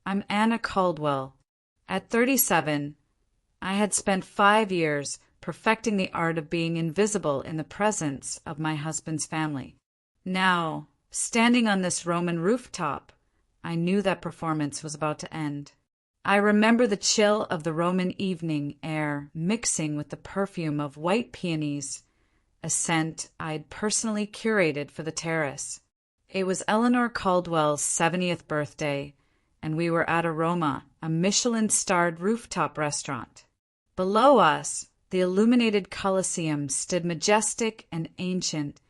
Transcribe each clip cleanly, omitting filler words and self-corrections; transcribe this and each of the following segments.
I'm Anna Caldwell. At 37, I had spent 5 years perfecting the art of being invisible in the presence of my husband's family. Now, standing on this Roman rooftop, I knew that performance was about to end. I remember the chill of the Roman evening air mixing with the perfume of white peonies, a scent I'd personally curated for the terrace. It was Eleanor Caldwell's 70th birthday, and we were at Aroma, a Michelin-starred rooftop restaurant. Below us, the illuminated Colosseum stood majestic and ancient,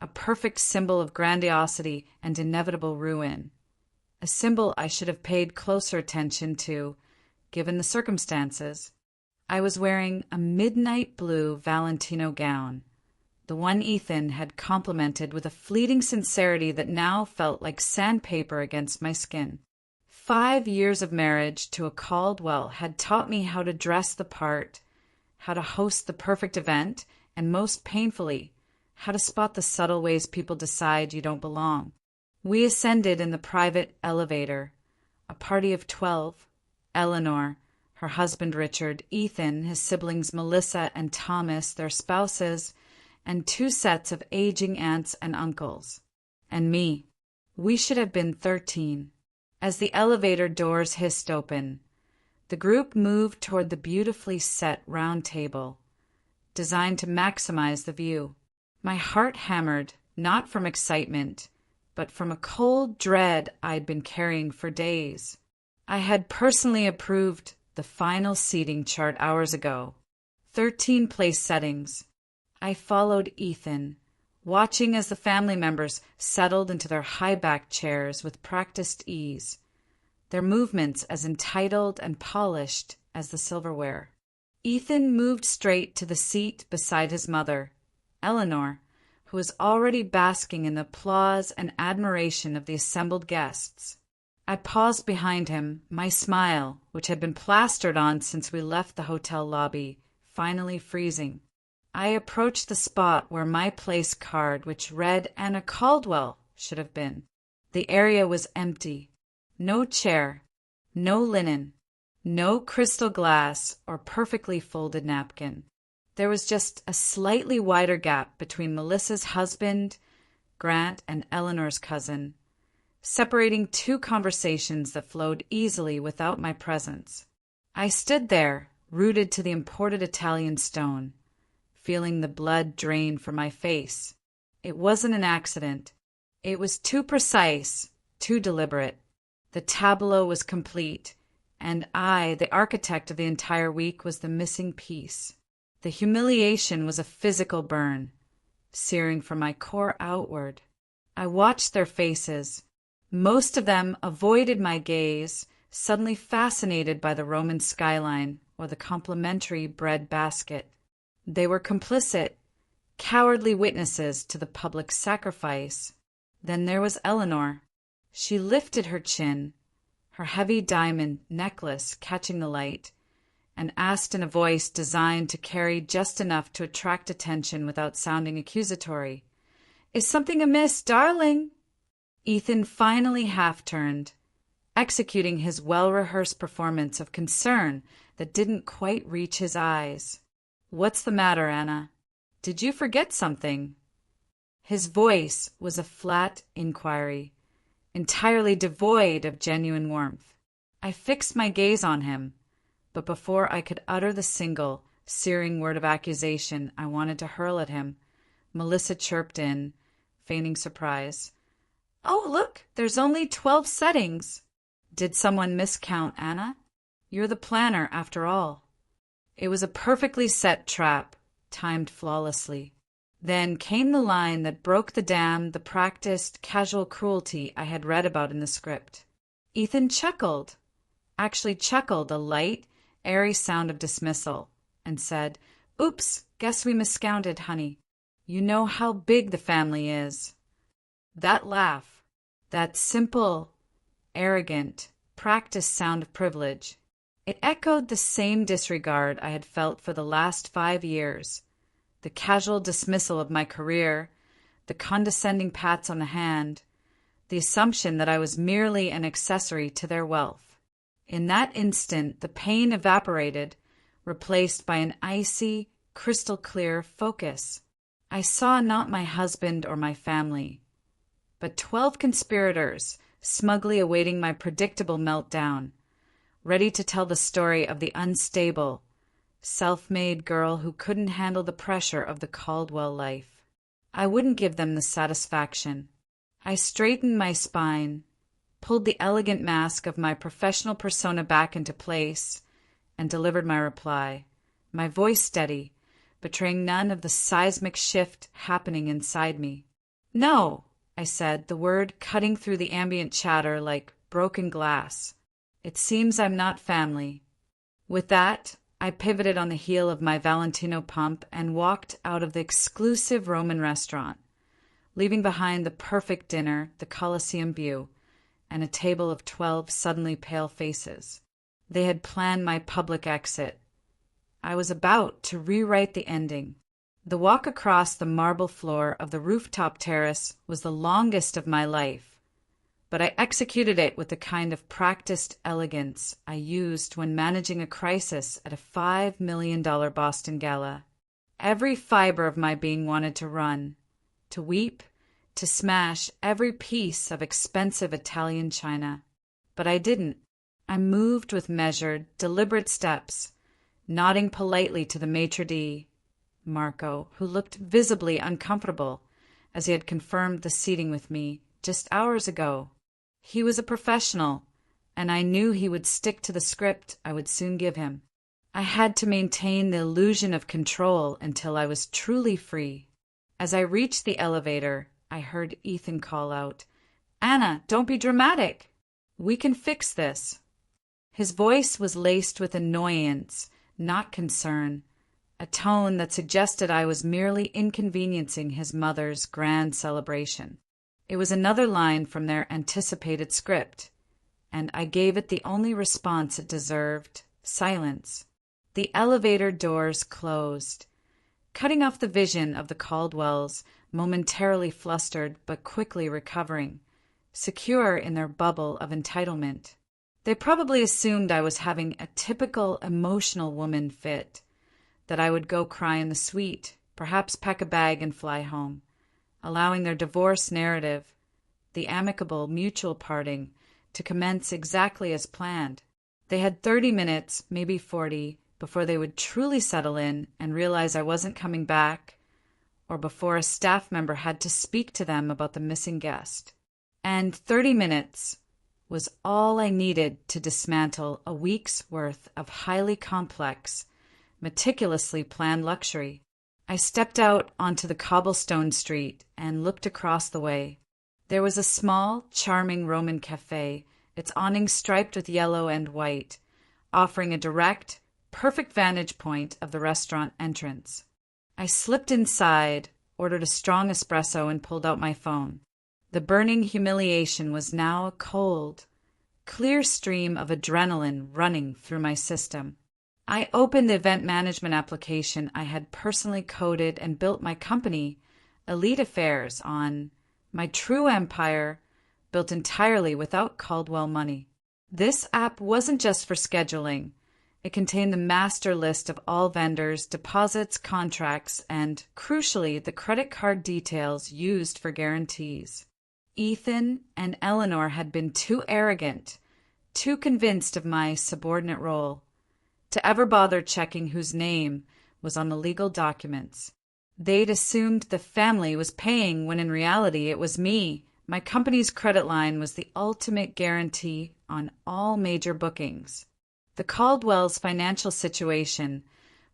a perfect symbol of grandiosity and inevitable ruin. A symbol I should have paid closer attention to, given the circumstances. I was wearing a midnight blue Valentino gown, the one Ethan had complimented with a fleeting sincerity that now felt like sandpaper against my skin. 5 years of marriage to a Caldwell had taught me how to dress the part, how to host the perfect event, and most painfully, how to spot the subtle ways people decide you don't belong. We ascended in the private elevator, a party of 12, Eleanor, her husband Richard, Ethan, his siblings Melissa and Thomas, their spouses, and 2 sets of aging aunts and uncles. And me. We should have been 13. As the elevator doors hissed open, the group moved toward the beautifully set round table, designed to maximize the view. My heart hammered, not from excitement, but from a cold dread I'd been carrying for days. I had personally approved the final seating chart hours ago. 13 place settings. I followed Ethan, watching as the family members settled into their high-backed chairs with practiced ease, their movements as entitled and polished as the silverware. Ethan moved straight to the seat beside his mother, Eleanor, who was already basking in the applause and admiration of the assembled guests. I paused behind him, my smile, which had been plastered on since we left the hotel lobby, finally freezing. I approached the spot where my place card, which read Anna Caldwell, should have been. The area was empty. No chair, no linen, no crystal glass or perfectly folded napkin. There was just a slightly wider gap between Melissa's husband, Grant, and Eleanor's cousin, separating 2 conversations that flowed easily without my presence. I stood there, rooted to the imported Italian stone, feeling the blood drain from my face. It wasn't an accident. It was too precise, too deliberate. The tableau was complete, and I, the architect of the entire week, was the missing piece. The humiliation was a physical burn, searing from my core outward. I watched their faces. Most of them avoided my gaze, suddenly fascinated by the Roman skyline or the complimentary bread basket. They were complicit, cowardly witnesses to the public sacrifice. Then there was Eleanor. She lifted her chin, her heavy diamond necklace catching the light, and asked in a voice designed to carry just enough to attract attention without sounding accusatory, "Is something amiss, darling?" Ethan finally half-turned, executing his well-rehearsed performance of concern that didn't quite reach his eyes. "What's the matter, Anna? Did you forget something?" His voice was a flat inquiry, entirely devoid of genuine warmth. I fixed my gaze on him, but before I could utter the single, searing word of accusation I wanted to hurl at him, Melissa chirped in, feigning surprise. "Oh, look, there's only 12 settings." "Did someone miscount, Anna? You're the planner, after all." It was a perfectly set trap, timed flawlessly. Then came the line that broke the dam, the practiced, casual cruelty I had read about in the script. Ethan chuckled, actually chuckled a light, airy sound of dismissal, and said, "Oops, guess we miscounted, honey. You know how big the family is." That laugh, that simple, arrogant, practiced sound of privilege, it echoed the same disregard I had felt for the last 5 years, the casual dismissal of my career, the condescending pats on the hand, the assumption that I was merely an accessory to their wealth. In that instant, the pain evaporated, replaced by an icy, crystal-clear focus. I saw not my husband or my family, but 12 conspirators smugly awaiting my predictable meltdown, ready to tell the story of the unstable, self-made girl who couldn't handle the pressure of the Caldwell life. I wouldn't give them the satisfaction. I straightened my spine, pulled the elegant mask of my professional persona back into place, and delivered my reply, my voice steady, betraying none of the seismic shift happening inside me. "No," I said, the word cutting through the ambient chatter like broken glass. "It seems I'm not family." With that, I pivoted on the heel of my Valentino pump and walked out of the exclusive Roman restaurant, leaving behind the perfect dinner, the Colosseum view, and a table of 12 suddenly pale faces. They had planned my public exit. I was about to rewrite the ending. The walk across the marble floor of the rooftop terrace was the longest of my life, but I executed it with the kind of practiced elegance I used when managing a crisis at a $5 million Boston gala. Every fiber of my being wanted to run, to weep, to smash every piece of expensive Italian china. But I didn't. I moved with measured, deliberate steps, nodding politely to the maitre d', Marco, who looked visibly uncomfortable, as he had confirmed the seating with me just hours ago. He was a professional, and I knew he would stick to the script I would soon give him. I had to maintain the illusion of control until I was truly free. As I reached the elevator, I heard Ethan call out, "Anna, don't be dramatic. We can fix this." His voice was laced with annoyance, not concern, a tone that suggested I was merely inconveniencing his mother's grand celebration. It was another line from their anticipated script, and I gave it the only response it deserved: silence. The elevator doors closed, cutting off the vision of the Caldwells, momentarily flustered but quickly recovering, secure in their bubble of entitlement. They probably assumed I was having a typical emotional woman fit, that I would go cry in the suite, perhaps pack a bag and fly home, allowing their divorce narrative, the amicable mutual parting, to commence exactly as planned. They had 30 minutes, maybe 40, before they would truly settle in and realize I wasn't coming back, or before a staff member had to speak to them about the missing guest. And 30 minutes was all I needed to dismantle a week's worth of highly complex, meticulously planned luxury. I stepped out onto the cobblestone street and looked across the way. There was a small, charming Roman cafe, its awning striped with yellow and white, offering a direct, perfect vantage point of the restaurant entrance. I slipped inside, ordered a strong espresso, and pulled out my phone. The burning humiliation was now a cold, clear stream of adrenaline running through my system. I opened the event management application I had personally coded and built my company, Elite Affairs, on, my true empire, built entirely without Caldwell money. This app wasn't just for scheduling. It contained the master list of all vendors, deposits, contracts, and, crucially, the credit card details used for guarantees. Ethan and Eleanor had been too arrogant, too convinced of my subordinate role, to ever bother checking whose name was on the legal documents. They'd assumed the family was paying when in reality it was me. My company's credit line was the ultimate guarantee on all major bookings. The Caldwells' financial situation,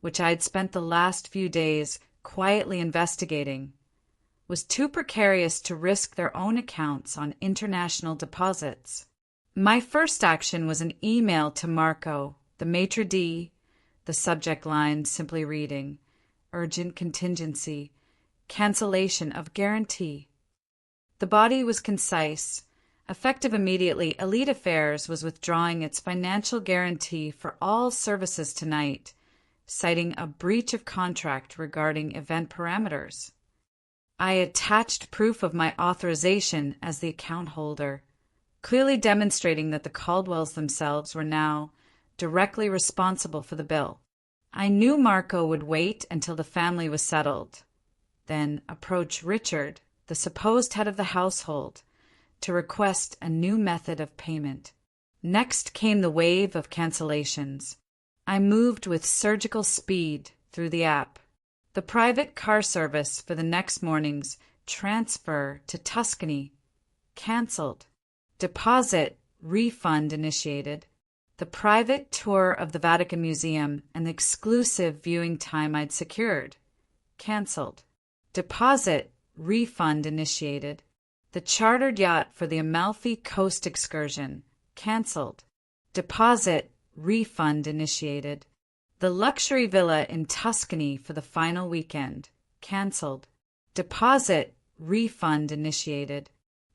which I'd spent the last few days quietly investigating, was too precarious to risk their own accounts on international deposits. My first action was an email to Marco, the maitre d', the subject line simply reading, "Urgent contingency, cancellation of guarantee." The body was concise. Effective immediately, Elite Affairs was withdrawing its financial guarantee for all services tonight, citing a breach of contract regarding event parameters. I attached proof of my authorization as the account holder, clearly demonstrating that the Caldwells themselves were now directly responsible for the bill. I knew Marco would wait until the family was settled, then approach Richard, the supposed head of the household, to request a new method of payment. Next came the wave of cancellations. I moved with surgical speed through the app. The private car service for the next morning's transfer to Tuscany cancelled. Deposit refund initiated. The private tour of the Vatican Museum and the exclusive viewing time I'd secured cancelled. Deposit refund initiated. The chartered yacht for the Amalfi Coast excursion cancelled. Deposit refund initiated. The luxury villa in Tuscany for the final weekend cancelled. Deposit refund initiated.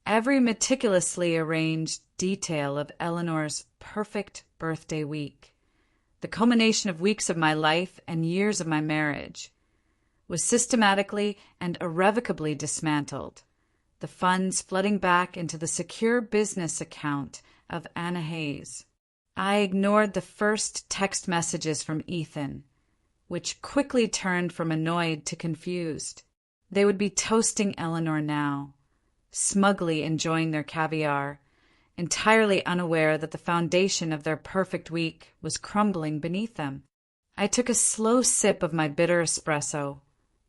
Every meticulously arranged detail of Eleanor's perfect birthday week, the culmination of weeks of my life and years of my marriage, was systematically and irrevocably dismantled, the funds flooding back into the secure business account of Anna Hayes. I ignored the first text messages from Ethan, which quickly turned from annoyed to confused. They would be toasting Eleanor now, smugly enjoying their caviar, entirely unaware that the foundation of their perfect week was crumbling beneath them. I took a slow sip of my bitter espresso,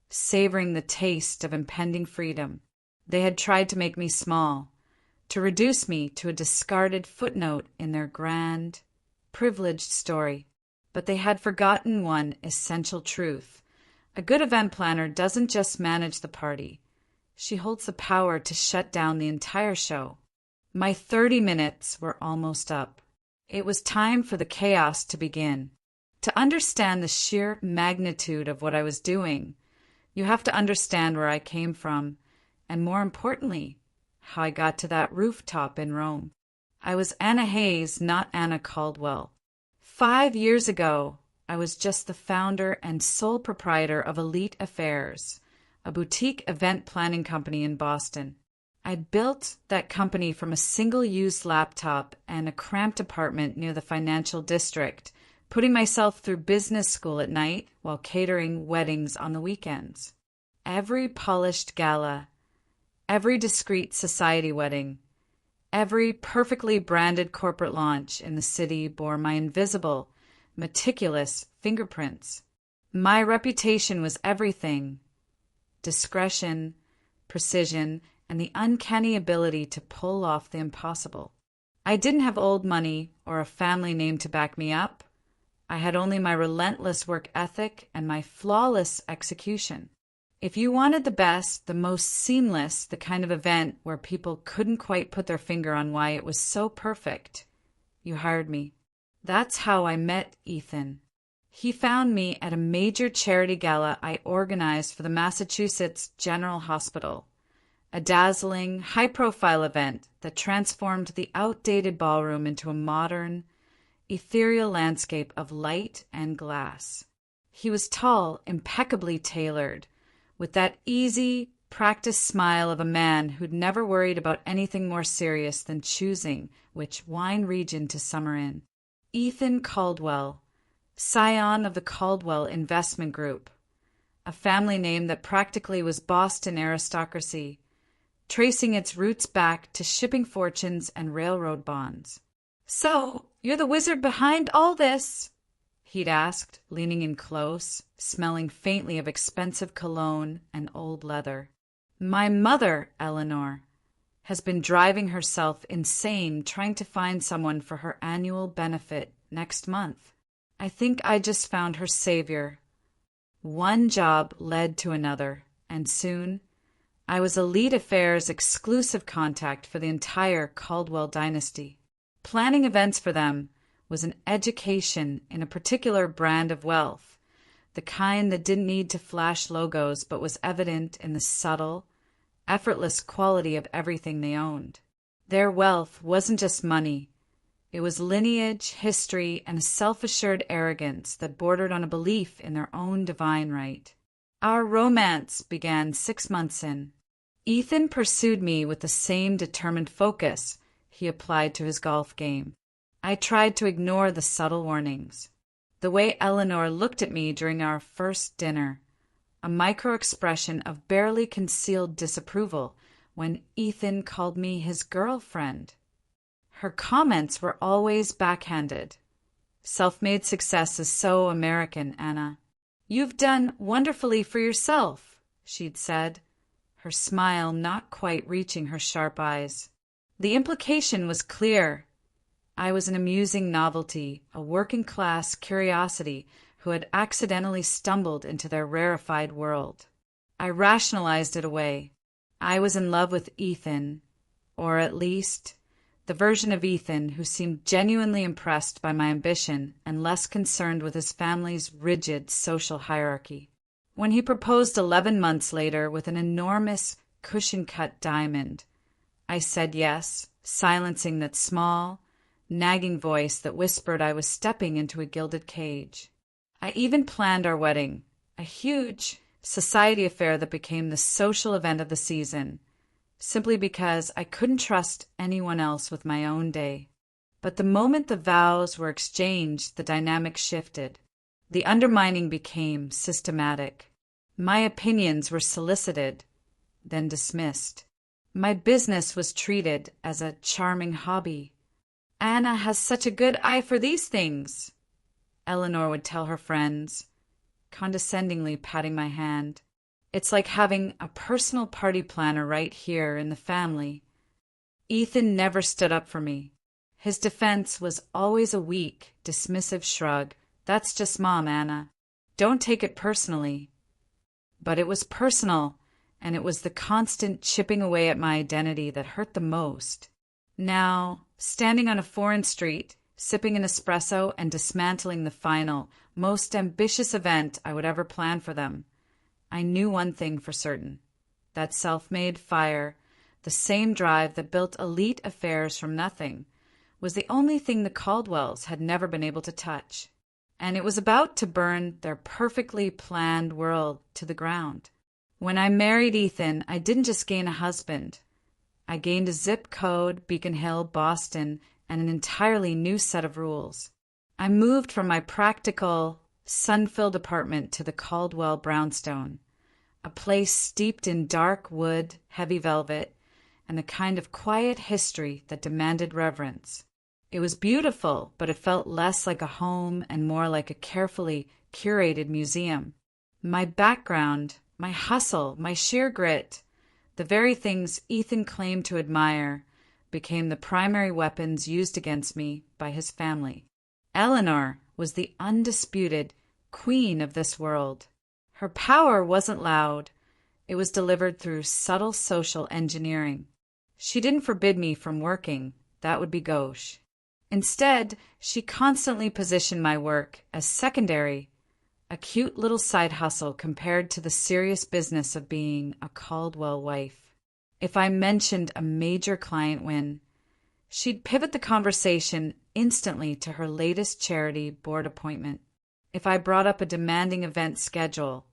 savoring the taste of impending freedom. They had tried to make me small, to reduce me to a discarded footnote in their grand, privileged story. But they had forgotten one essential truth. A good event planner doesn't just manage the party. She holds the power to shut down the entire show. My 30 minutes were almost up. It was time for the chaos to begin. To understand the sheer magnitude of what I was doing, you have to understand where I came from, and more importantly, how I got to that rooftop in Rome. I was Anna Hayes, not Anna Caldwell. 5 years ago, I was just the founder and sole proprietor of Elite Affairs, a boutique event planning company in Boston. I'd built that company from a single-use laptop and a cramped apartment near the financial district, putting myself through business school at night while catering weddings on the weekends. Every polished gala, every discreet society wedding, every perfectly branded corporate launch in the city bore my invisible, meticulous fingerprints. My reputation was everything: discretion, precision, and the uncanny ability to pull off the impossible. I didn't have old money or a family name to back me up. I had only my relentless work ethic and my flawless execution. If you wanted the best, the most seamless, the kind of event where people couldn't quite put their finger on why it was so perfect, you hired me. That's how I met Ethan. He found me at a major charity gala I organized for the Massachusetts General Hospital, a dazzling, high-profile event that transformed the outdated ballroom into a modern, ethereal landscape of light and glass. He was tall, impeccably tailored, with that easy, practiced smile of a man who'd never worried about anything more serious than choosing which wine region to summer in. Ethan Caldwell, scion of the Caldwell Investment Group, a family name that practically was Boston aristocracy, tracing its roots back to shipping fortunes and railroad bonds. "So, you're the wizard behind all this?" he'd asked, leaning in close, smelling faintly of expensive cologne and old leather. "My mother, Eleanor, has been driving herself insane trying to find someone for her annual benefit next month. I think I just found her savior." One job led to another, and soon I was Elite Affairs' exclusive contact for the entire Caldwell dynasty. Planning events for them was an education in a particular brand of wealth, the kind that didn't need to flash logos but was evident in the subtle, effortless quality of everything they owned. Their wealth wasn't just money. It was lineage, history, and a self-assured arrogance that bordered on a belief in their own divine right. Our romance began 6 months in. Ethan pursued me with the same determined focus he applied to his golf game. I tried to ignore the subtle warnings. The way Eleanor looked at me during our first dinner, a micro-expression of barely concealed disapproval when Ethan called me his girlfriend. Her comments were always backhanded. Self-made success is so American, Anna. You've done wonderfully for yourself, she'd said, her smile not quite reaching her sharp eyes. The implication was clear. I was an amusing novelty, a working-class curiosity who had accidentally stumbled into their rarefied world. I rationalized it away. I was in love with Ethan, or at least the version of Ethan who seemed genuinely impressed by my ambition and less concerned with his family's rigid social hierarchy. When he proposed 11 months later with an enormous cushion-cut diamond, I said yes, silencing that small, nagging voice that whispered I was stepping into a gilded cage. I even planned our wedding, a huge society affair that became the social event of the season, simply because I couldn't trust anyone else with my own day. But the moment the vows were exchanged, the dynamic shifted. The undermining became systematic. My opinions were solicited, then dismissed. My business was treated as a charming hobby. Anna has such a good eye for these things, Eleanor would tell her friends, condescendingly patting my hand. It's like having a personal party planner right here in the family. Ethan never stood up for me. His defense was always a weak, dismissive shrug. That's just Mom, Anna. Don't take it personally. But it was personal, and it was the constant chipping away at my identity that hurt the most. Now, standing on a foreign street, sipping an espresso and dismantling the final, most ambitious event I would ever plan for them, I knew one thing for certain. That self-made fire, the same drive that built elite affairs from nothing, was the only thing the Caldwells had never been able to touch. And it was about to burn their perfectly planned world to the ground. When I married Ethan, I didn't just gain a husband. I gained a zip code, Beacon Hill, Boston, and an entirely new set of rules. I moved from my practical, sun-filled apartment to the Caldwell brownstone, a place steeped in dark wood, heavy velvet, and a kind of quiet history that demanded reverence. It was beautiful, but it felt less like a home and more like a carefully curated museum. My background, my hustle, my sheer grit, the very things Ethan claimed to admire, became the primary weapons used against me by his family. Eleanor was the undisputed queen of this world. Her power wasn't loud. It was delivered through subtle social engineering. She didn't forbid me from working. That would be gauche. Instead, she constantly positioned my work as secondary, a cute little side hustle compared to the serious business of being a Caldwell wife. If I mentioned a major client win, she'd pivot the conversation instantly to her latest charity board appointment. If I brought up a demanding event schedule,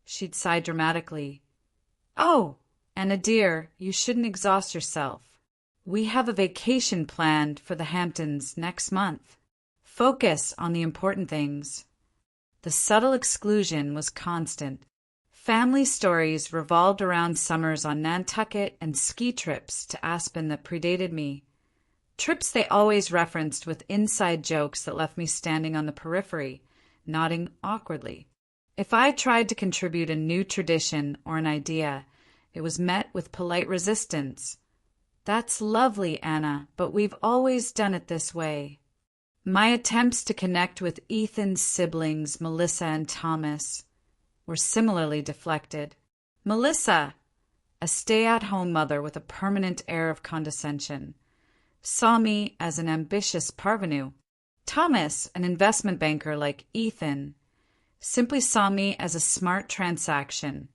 she'd sigh dramatically. "Oh, Anna dear, you shouldn't exhaust yourself. We have a vacation planned for the Hamptons next month. Focus on the important things." The subtle exclusion was constant. Family stories revolved around summers on Nantucket and ski trips to Aspen that predated me. Trips they always referenced with inside jokes that left me standing on the periphery, nodding awkwardly. If I tried to contribute a new tradition or an idea, it was met with polite resistance. "That's lovely, Anna, but we've always done it this way." My attempts to connect with Ethan's siblings, Melissa and Thomas, were similarly deflected. Melissa, a stay-at-home mother with a permanent air of condescension, saw me as an ambitious parvenu. Thomas, an investment banker like Ethan, simply saw me as a smart transaction,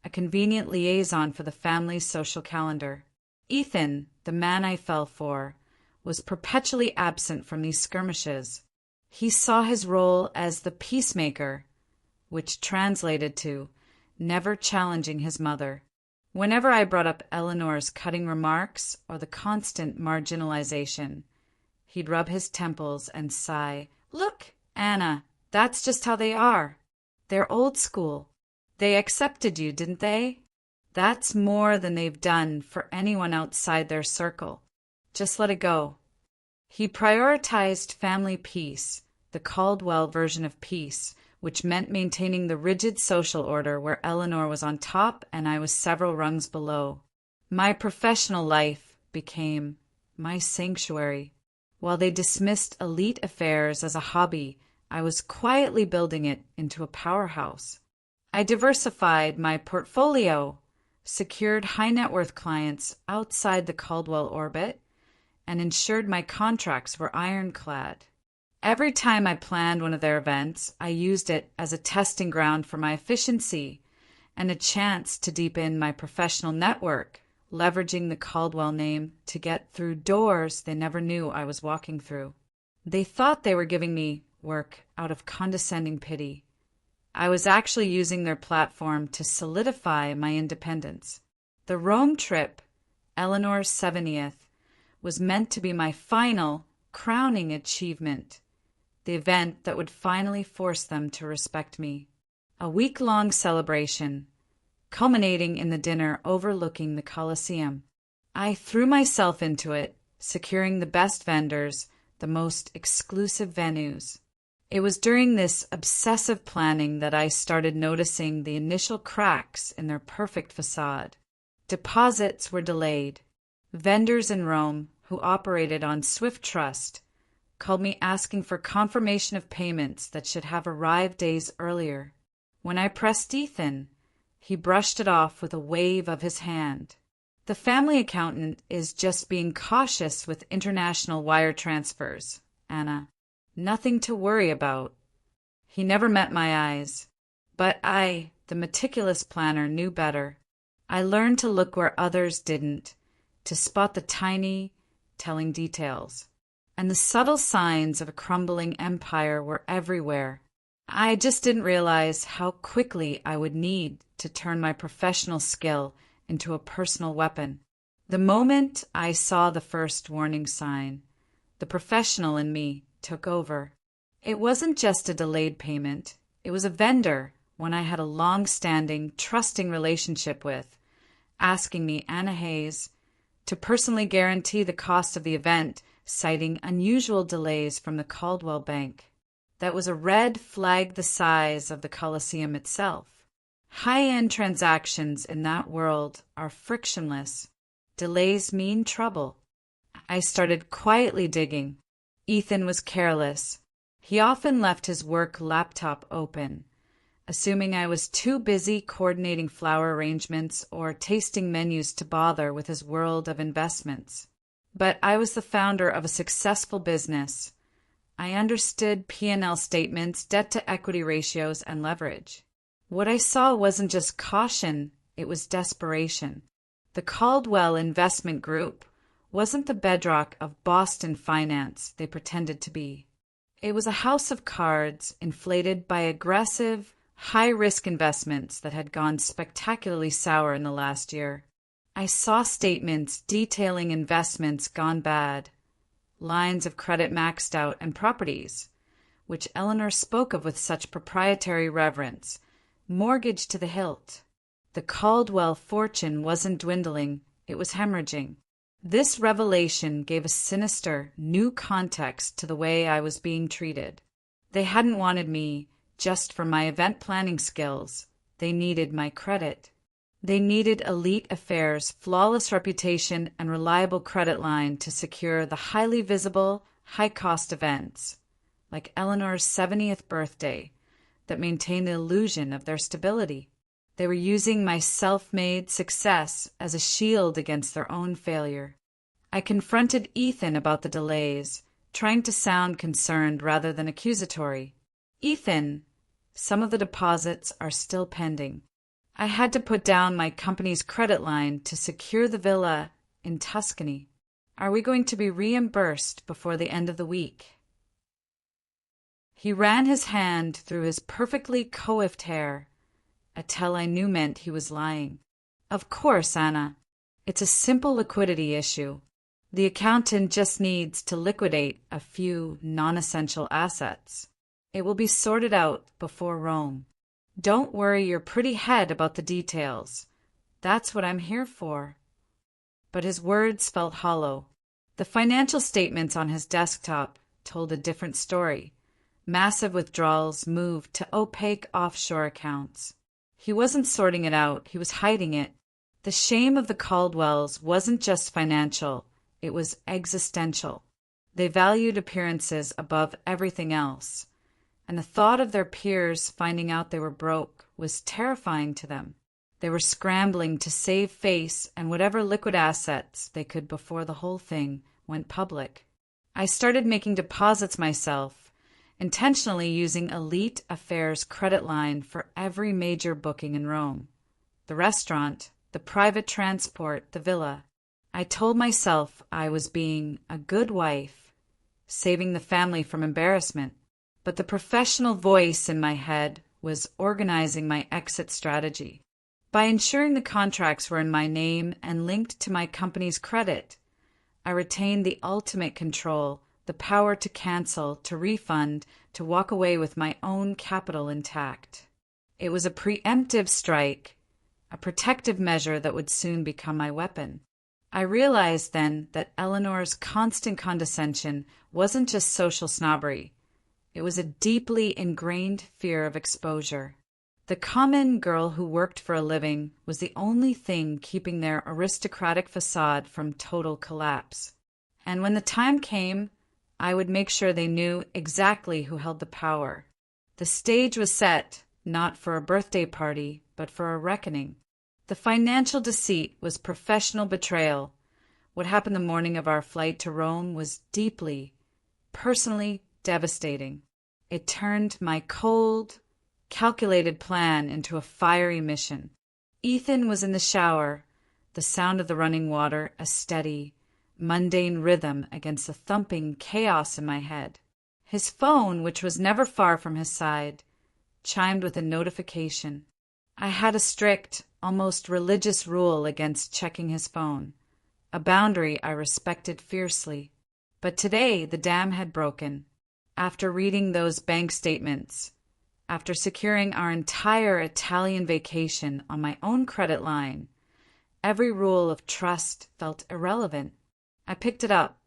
a convenient liaison for the family's social calendar. Ethan, the man I fell for, was perpetually absent from these skirmishes. He saw his role as the peacemaker, which translated to never challenging his mother. Whenever I brought up Eleanor's cutting remarks or the constant marginalization, he'd rub his temples and sigh. Look, Anna, that's just how they are. They're old school. They accepted you, didn't they? That's more than they've done for anyone outside their circle. Just let it go. He prioritized family peace, the Caldwell version of peace, which meant maintaining the rigid social order where Eleanor was on top and I was several rungs below. My professional life became my sanctuary. While they dismissed elite affairs as a hobby, I was quietly building it into a powerhouse. I diversified my portfolio, secured high-net-worth clients outside the Caldwell orbit, and ensured my contracts were ironclad. Every time I planned one of their events, I used it as a testing ground for my efficiency and a chance to deepen my professional network, leveraging the Caldwell name to get through doors they never knew I was walking through. They thought they were giving me work out of condescending pity. I was actually using their platform to solidify my independence. The Rome trip, Eleanor's 70th, was meant to be my final, crowning achievement, the event that would finally force them to respect me. A week-long celebration, culminating in the dinner overlooking the Colosseum. I threw myself into it, securing the best vendors, the most exclusive venues. It was during this obsessive planning that I started noticing the initial cracks in their perfect facade. Deposits were delayed. Vendors in Rome, who operated on swift trust, called me asking for confirmation of payments that should have arrived days earlier. When I pressed Ethan, he brushed it off with a wave of his hand. The family accountant is just being cautious with international wire transfers, Anna. Nothing to worry about. He never met my eyes. But I, the meticulous planner, knew better. I learned to look where others didn't, to spot the tiny, telling details. And the subtle signs of a crumbling empire were everywhere. I just didn't realize how quickly I would need to turn my professional skill into a personal weapon. The moment I saw the first warning sign, the professional in me took over. It wasn't just a delayed payment. It was a vendor, one I had a long-standing, trusting relationship with, asking me, Anna Hayes, to personally guarantee the cost of the event, citing unusual delays from the Caldwell Bank. That was a red flag the size of the Colosseum itself. High-end transactions in that world are frictionless. Delays mean trouble. I started quietly digging. Ethan was careless. He often left his work laptop open, assuming I was too busy coordinating flower arrangements or tasting menus to bother with his world of investments. But I was the founder of a successful business. I understood P&L statements, debt-to-equity ratios, and leverage. What I saw wasn't just caution, it was desperation. The Caldwell Investment Group wasn't the bedrock of Boston finance they pretended to be. It was a house of cards inflated by aggressive, high-risk investments that had gone spectacularly sour in the last year. I saw statements detailing investments gone bad, lines of credit maxed out, and properties, which Eleanor spoke of with such proprietary reverence, mortgaged to the hilt. The Caldwell fortune wasn't dwindling, it was hemorrhaging. This revelation gave a sinister, new context to the way I was being treated. They hadn't wanted me just for my event planning skills. They needed my credit. They needed elite affairs, flawless reputation, and reliable credit line to secure the highly visible, high-cost events, like Eleanor's 70th birthday, that maintained the illusion of their stability. They were using my self-made success as a shield against their own failure. I confronted Ethan about the delays, trying to sound concerned rather than accusatory. Ethan, some of the deposits are still pending. I had to put down my company's credit line to secure the villa in Tuscany. Are we going to be reimbursed before the end of the week? He ran his hand through his perfectly coiffed hair, a tell I knew meant he was lying. Of course, Anna. It's a simple liquidity issue. The accountant just needs to liquidate a few non-essential assets. It will be sorted out before Rome. Don't worry your pretty head about the details. That's what I'm here for. But his words felt hollow. The financial statements on his desktop told a different story. Massive withdrawals moved to opaque offshore accounts. He wasn't sorting it out, he was hiding it. The shame of the Caldwells wasn't just financial, it was existential. They valued appearances above everything else, and the thought of their peers finding out they were broke was terrifying to them. They were scrambling to save face and whatever liquid assets they could before the whole thing went public. I started making deposits myself, intentionally using Elite Affairs credit line for every major booking in Rome. The restaurant, the private transport, the villa. I told myself I was being a good wife, saving the family from embarrassment, but the professional voice in my head was organizing my exit strategy. By ensuring the contracts were in my name and linked to my company's credit, I retained the ultimate control, the power to cancel, to refund, to walk away with my own capital intact. It was a preemptive strike, a protective measure that would soon become my weapon. I realized then that Eleanor's constant condescension wasn't just social snobbery. It was a deeply ingrained fear of exposure. The common girl who worked for a living was the only thing keeping their aristocratic facade from total collapse. And when the time came, I would make sure they knew exactly who held the power. The stage was set, not for a birthday party, but for a reckoning. The financial deceit was professional betrayal. What happened the morning of our flight to Rome was deeply, personally devastating. It turned my cold, calculated plan into a fiery mission. Ethan was in the shower, the sound of the running water a steady, mundane rhythm against the thumping chaos in my head. His phone, which was never far from his side, chimed with a notification. I had a strict, almost religious rule against checking his phone, a boundary I respected fiercely. But today the dam had broken. After reading those bank statements, after securing our entire Italian vacation on my own credit line, every rule of trust felt irrelevant. I picked it up.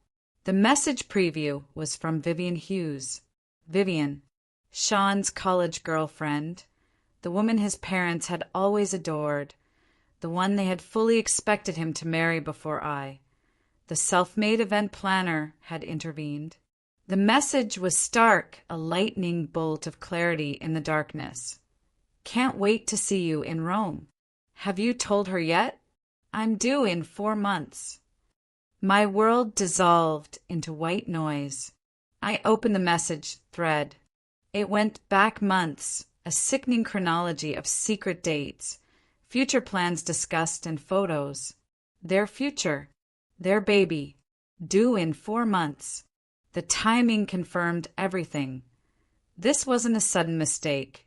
The message preview was from Vivian Hughes. Vivian, Sean's college girlfriend, the woman his parents had always adored, the one they had fully expected him to marry before I. The self-made event planner had intervened. The message was stark, a lightning bolt of clarity in the darkness. Can't wait to see you in Rome. Have you told her yet? I'm due in 4 months. My world dissolved into white noise. I opened the message thread. It went back months, a sickening chronology of secret dates, future plans discussed and photos. Their future, their baby, due in 4 months. The timing confirmed everything. This wasn't a sudden mistake.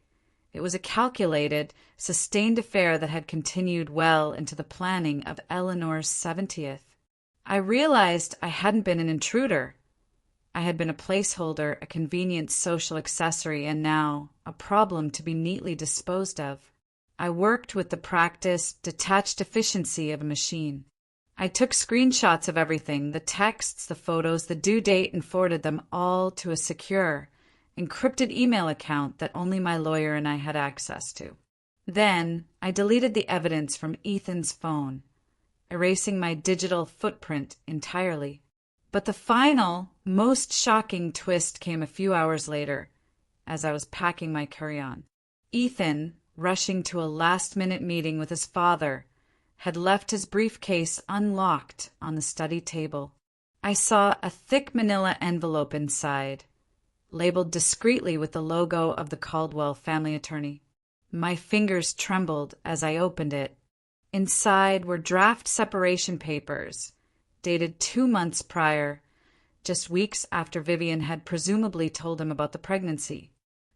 It was a calculated, sustained affair that had continued well into the planning of Eleanor's 70th. I realized I hadn't been an intruder. I had been a placeholder, a convenient social accessory, and now a problem to be neatly disposed of. I worked with the practiced, detached efficiency of a machine. I took screenshots of everything, the texts, the photos, the due date, and forwarded them all to a secure, encrypted email account that only my lawyer and I had access to. Then I deleted the evidence from Ethan's phone, erasing my digital footprint entirely. But the final, most shocking twist came a few hours later, as I was packing my carry-on. Ethan, rushing to a last-minute meeting with his father, had left his briefcase unlocked on the study table. I saw a thick manila envelope inside, labeled discreetly with the logo of the Caldwell family attorney. My fingers trembled as I opened it. Inside were draft separation papers, dated 2 months prior, just weeks after Vivian had presumably told him about the pregnancy.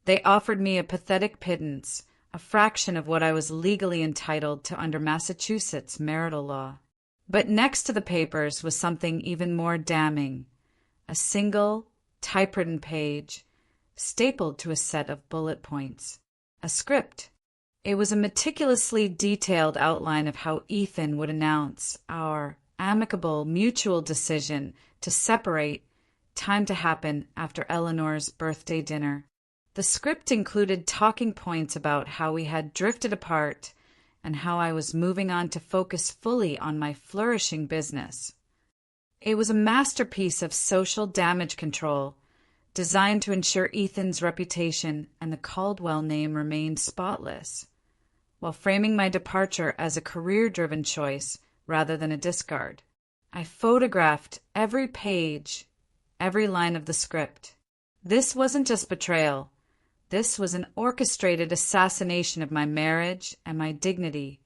They offered me a pathetic pittance, a fraction of what I was legally entitled to under Massachusetts marital law. But next to the papers was something even more damning, a single, typewritten page, stapled to a set of bullet points. A script. It was a meticulously detailed outline of how Ethan would announce our amicable mutual decision to separate, time to happen after Eleanor's birthday dinner. The script included talking points about how we had drifted apart and how I was moving on to focus fully on my flourishing business. It was a masterpiece of social damage control, designed to ensure Ethan's reputation and the Caldwell name remained spotless, while framing my departure as a career-driven choice rather than a discard. I photographed every page, every line of the script. This wasn't just betrayal. This was an orchestrated assassination of my marriage and my dignity,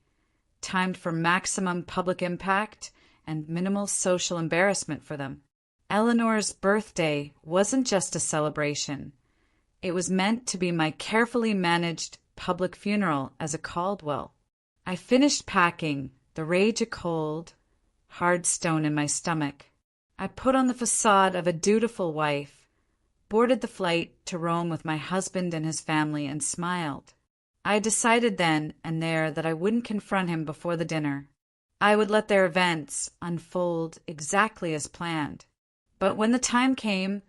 timed for maximum public impact and minimal social embarrassment for them. Eleanor's birthday wasn't just a celebration. It was meant to be my carefully managed public funeral as a Caldwell. I finished packing, the rage a cold, hard stone in my stomach. I put on the facade of a dutiful wife, boarded the flight to Rome with my husband and his family, and smiled. I decided then and there that I wouldn't confront him before the dinner. I would let their events unfold exactly as planned. But when the time came,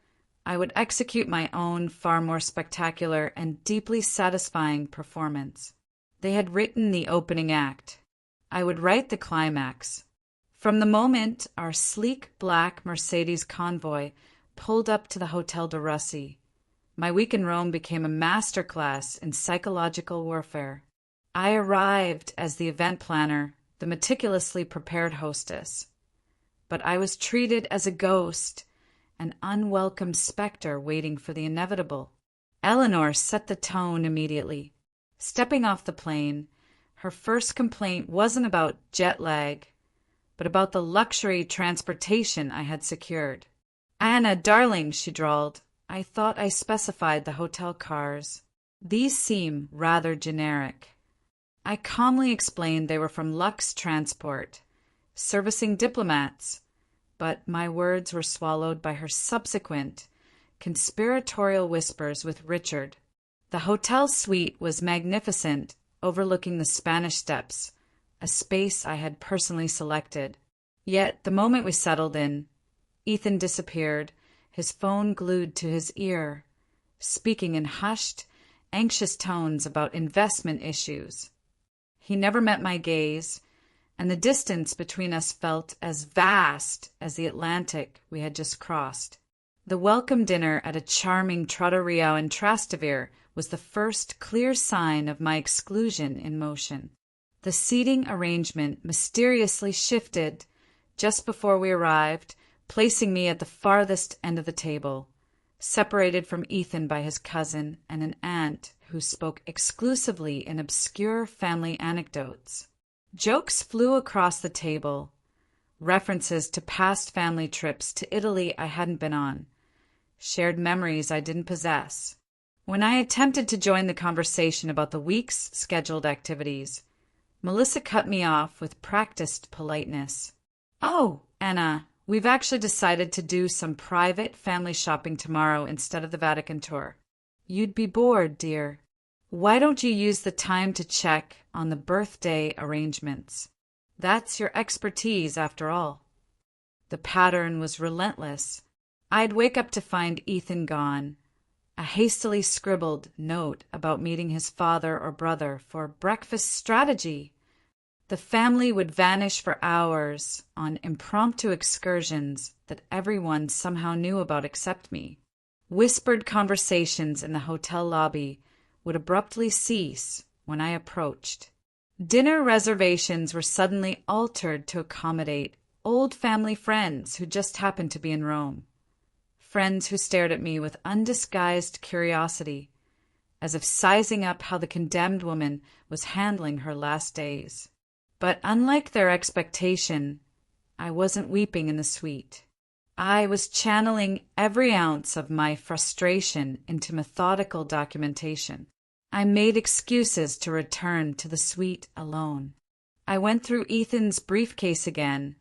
I would execute my own far more spectacular and deeply satisfying performance. They had written the opening act. I would write the climax. From the moment our sleek black Mercedes convoy pulled up to the Hotel de Russie, my week in Rome became a master class in psychological warfare. I arrived as the event planner, the meticulously prepared hostess. But I was treated as a ghost, an unwelcome specter waiting for the inevitable. Eleanor set the tone immediately. Stepping off the plane, her first complaint wasn't about jet lag, but about the luxury transportation I had secured. "Anna, darling," she drawled, "I thought I specified the hotel cars. These seem rather generic." I calmly explained they were from Lux Transport, servicing diplomats, but my words were swallowed by her subsequent, conspiratorial whispers with Richard. The hotel suite was magnificent, overlooking the Spanish Steps, a space I had personally selected. Yet, the moment we settled in, Ethan disappeared, his phone glued to his ear, speaking in hushed, anxious tones about investment issues. He never met my gaze, and the distance between us felt as vast as the Atlantic we had just crossed. The welcome dinner at a charming trattoria in Trastevere was the first clear sign of my exclusion in motion. The seating arrangement mysteriously shifted just before we arrived, placing me at the farthest end of the table, separated from Ethan by his cousin and an aunt who spoke exclusively in obscure family anecdotes. Jokes flew across the table, references to past family trips to Italy I hadn't been on, shared memories I didn't possess. When I attempted to join the conversation about the week's scheduled activities, Melissa cut me off with practiced politeness. "Oh, Anna, we've actually decided to do some private family shopping tomorrow instead of the Vatican tour. You'd be bored, dear. Why don't you use the time to check on the birthday arrangements? That's your expertise, after all." The pattern was relentless. I'd wake up to find Ethan gone, a hastily scribbled note about meeting his father or brother for breakfast strategy. The family would vanish for hours on impromptu excursions that everyone somehow knew about except me. Whispered conversations in the hotel lobby would abruptly cease when I approached. Dinner reservations were suddenly altered to accommodate old family friends who just happened to be in Rome. Friends who stared at me with undisguised curiosity, as if sizing up how the condemned woman was handling her last days. But unlike their expectation, I wasn't weeping in the suite. I was channeling every ounce of my frustration into methodical documentation. I made excuses to return to the suite alone. I went through Ethan's briefcase again,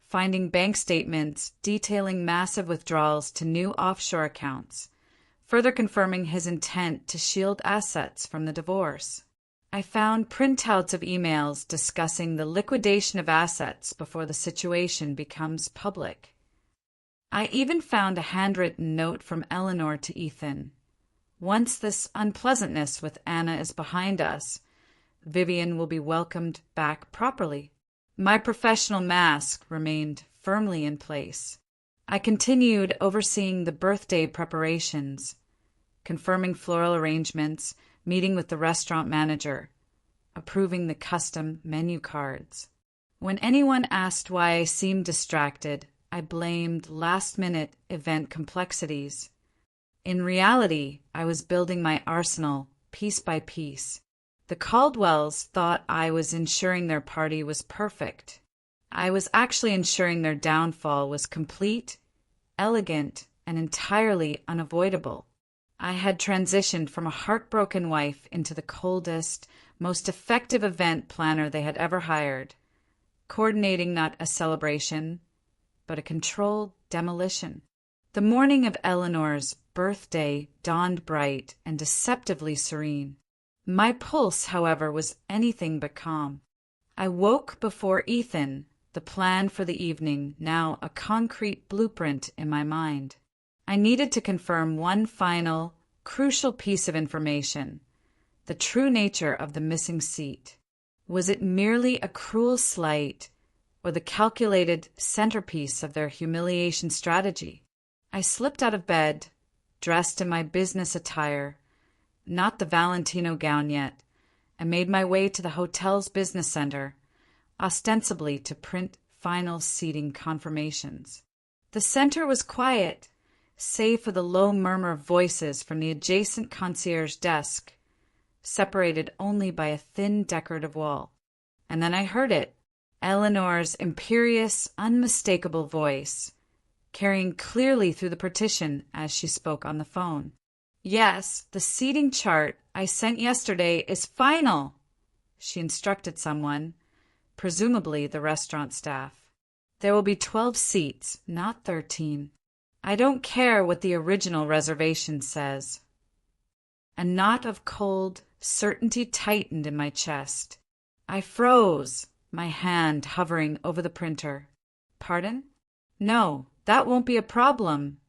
finding bank statements detailing massive withdrawals to new offshore accounts, further confirming his intent to shield assets from the divorce. I found printouts of emails discussing the liquidation of assets before the situation becomes public. I even found a handwritten note from Eleanor to Ethan. Once this unpleasantness with Anna is behind us, Vivian will be welcomed back properly. My professional mask remained firmly in place. I continued overseeing the birthday preparations, confirming floral arrangements, meeting with the restaurant manager, approving the custom menu cards. When anyone asked why I seemed distracted, I blamed last-minute event complexities. In reality, I was building my arsenal piece by piece. The Caldwells thought I was ensuring their party was perfect. I was actually ensuring their downfall was complete, elegant, and entirely unavoidable. I had transitioned from a heartbroken wife into the coldest, most effective event planner they had ever hired, coordinating not a celebration, but a controlled demolition. The morning of Eleanor's birthday dawned bright and deceptively serene. My pulse, however, was anything but calm. I woke before Ethan, the plan for the evening now a concrete blueprint in my mind. I needed to confirm one final, crucial piece of information: the true nature of the missing seat. Was it merely a cruel slight, or the calculated centerpiece of their humiliation strategy? I slipped out of bed, dressed in my business attire, not the Valentino gown yet, and made my way to the hotel's business center, ostensibly to print final seating confirmations. The center was quiet, save for the low murmur of voices from the adjacent concierge desk, separated only by a thin decorative wall. And then I heard it, Eleanor's imperious, unmistakable voice, carrying clearly through the partition as she spoke on the phone. "Yes, the seating chart I sent yesterday is final," she instructed someone, presumably the restaurant staff. "There will be 12 seats, not 13. I don't care what the original reservation says." A knot of cold certainty tightened in my chest. I froze, my hand hovering over the printer. "Pardon?" "No, that won't be a problem,"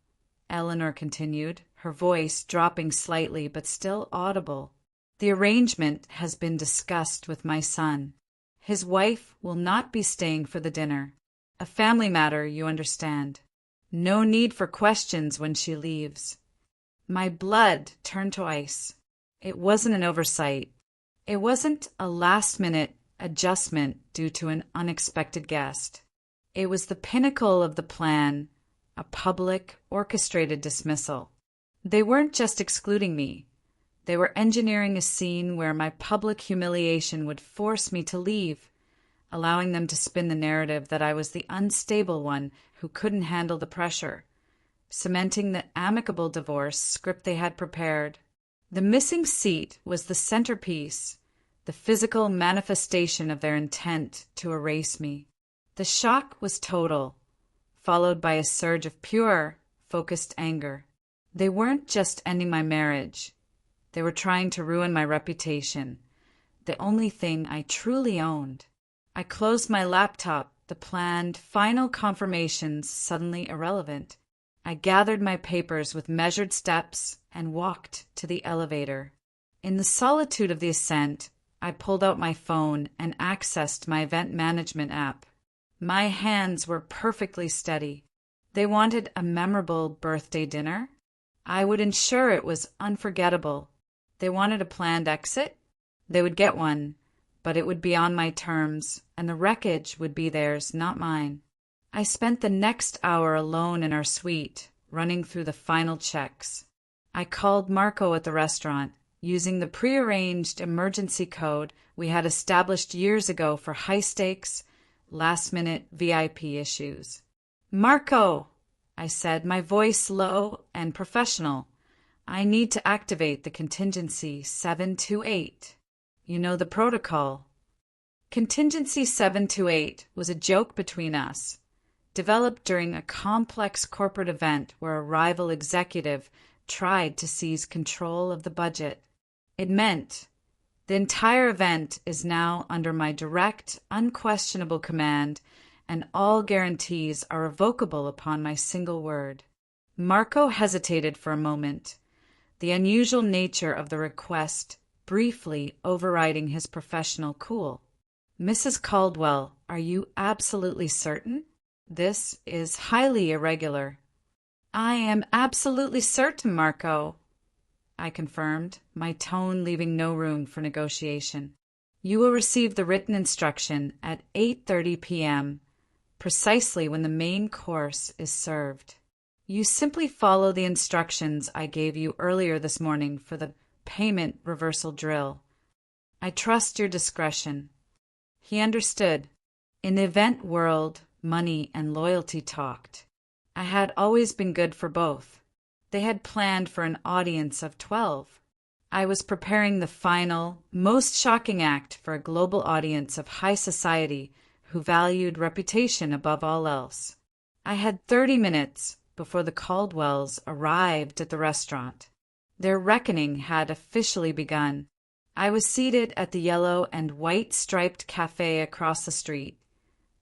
Eleanor continued, her voice dropping slightly but still audible. "The arrangement has been discussed with my son. His wife will not be staying for the dinner. A family matter, you understand. No need for questions when she leaves." My blood turned to ice. It wasn't an oversight. It wasn't a last-minute adjustment due to an unexpected guest. It was the pinnacle of the plan, a public, orchestrated dismissal. They weren't just excluding me. They were engineering a scene where my public humiliation would force me to leave, allowing them to spin the narrative that I was the unstable one who couldn't handle the pressure, cementing the amicable divorce script they had prepared. The missing seat was the centerpiece, the physical manifestation of their intent to erase me. The shock was total, followed by a surge of pure, focused anger. They weren't just ending my marriage. They were trying to ruin my reputation, the only thing I truly owned. I closed my laptop, the planned final confirmations suddenly irrelevant. I gathered my papers with measured steps and walked to the elevator. In the solitude of the ascent, I pulled out my phone and accessed my event management app. My hands were perfectly steady. They wanted a memorable birthday dinner. I would ensure it was unforgettable. They wanted a planned exit. They would get one, but it would be on my terms, and the wreckage would be theirs, not mine. I spent the next hour alone in our suite, running through the final checks. I called Marco at the restaurant, using the prearranged emergency code we had established years ago for high-stakes, last-minute VIP issues. "Marco," I said, my voice low and professional. I need to activate the contingency 728. You know the protocol. Contingency 728 was a joke between us, developed during a complex corporate event where a rival executive tried to seize control of the budget. It meant the entire event is now under my direct, unquestionable command, and all guarantees are revocable upon my single word. Marco hesitated for a moment, the unusual nature of the request briefly overriding his professional cool. Mrs. Caldwell, are you absolutely certain? This is highly irregular. I am absolutely certain, Marco, I confirmed, my tone leaving no room for negotiation. You will receive the written instruction at 8:30 p.m., precisely when the main course is served. You simply follow the instructions I gave you earlier this morning for the payment reversal drill. I trust your discretion. He understood. In the event world, money and loyalty talked. I had always been good for both. They had planned for an audience of 12. I was preparing the final, most shocking act for a global audience of high society who valued reputation above all else. I had 30 minutes before the Caldwells arrived at the restaurant. Their reckoning had officially begun. I was seated at the yellow and white striped cafe across the street,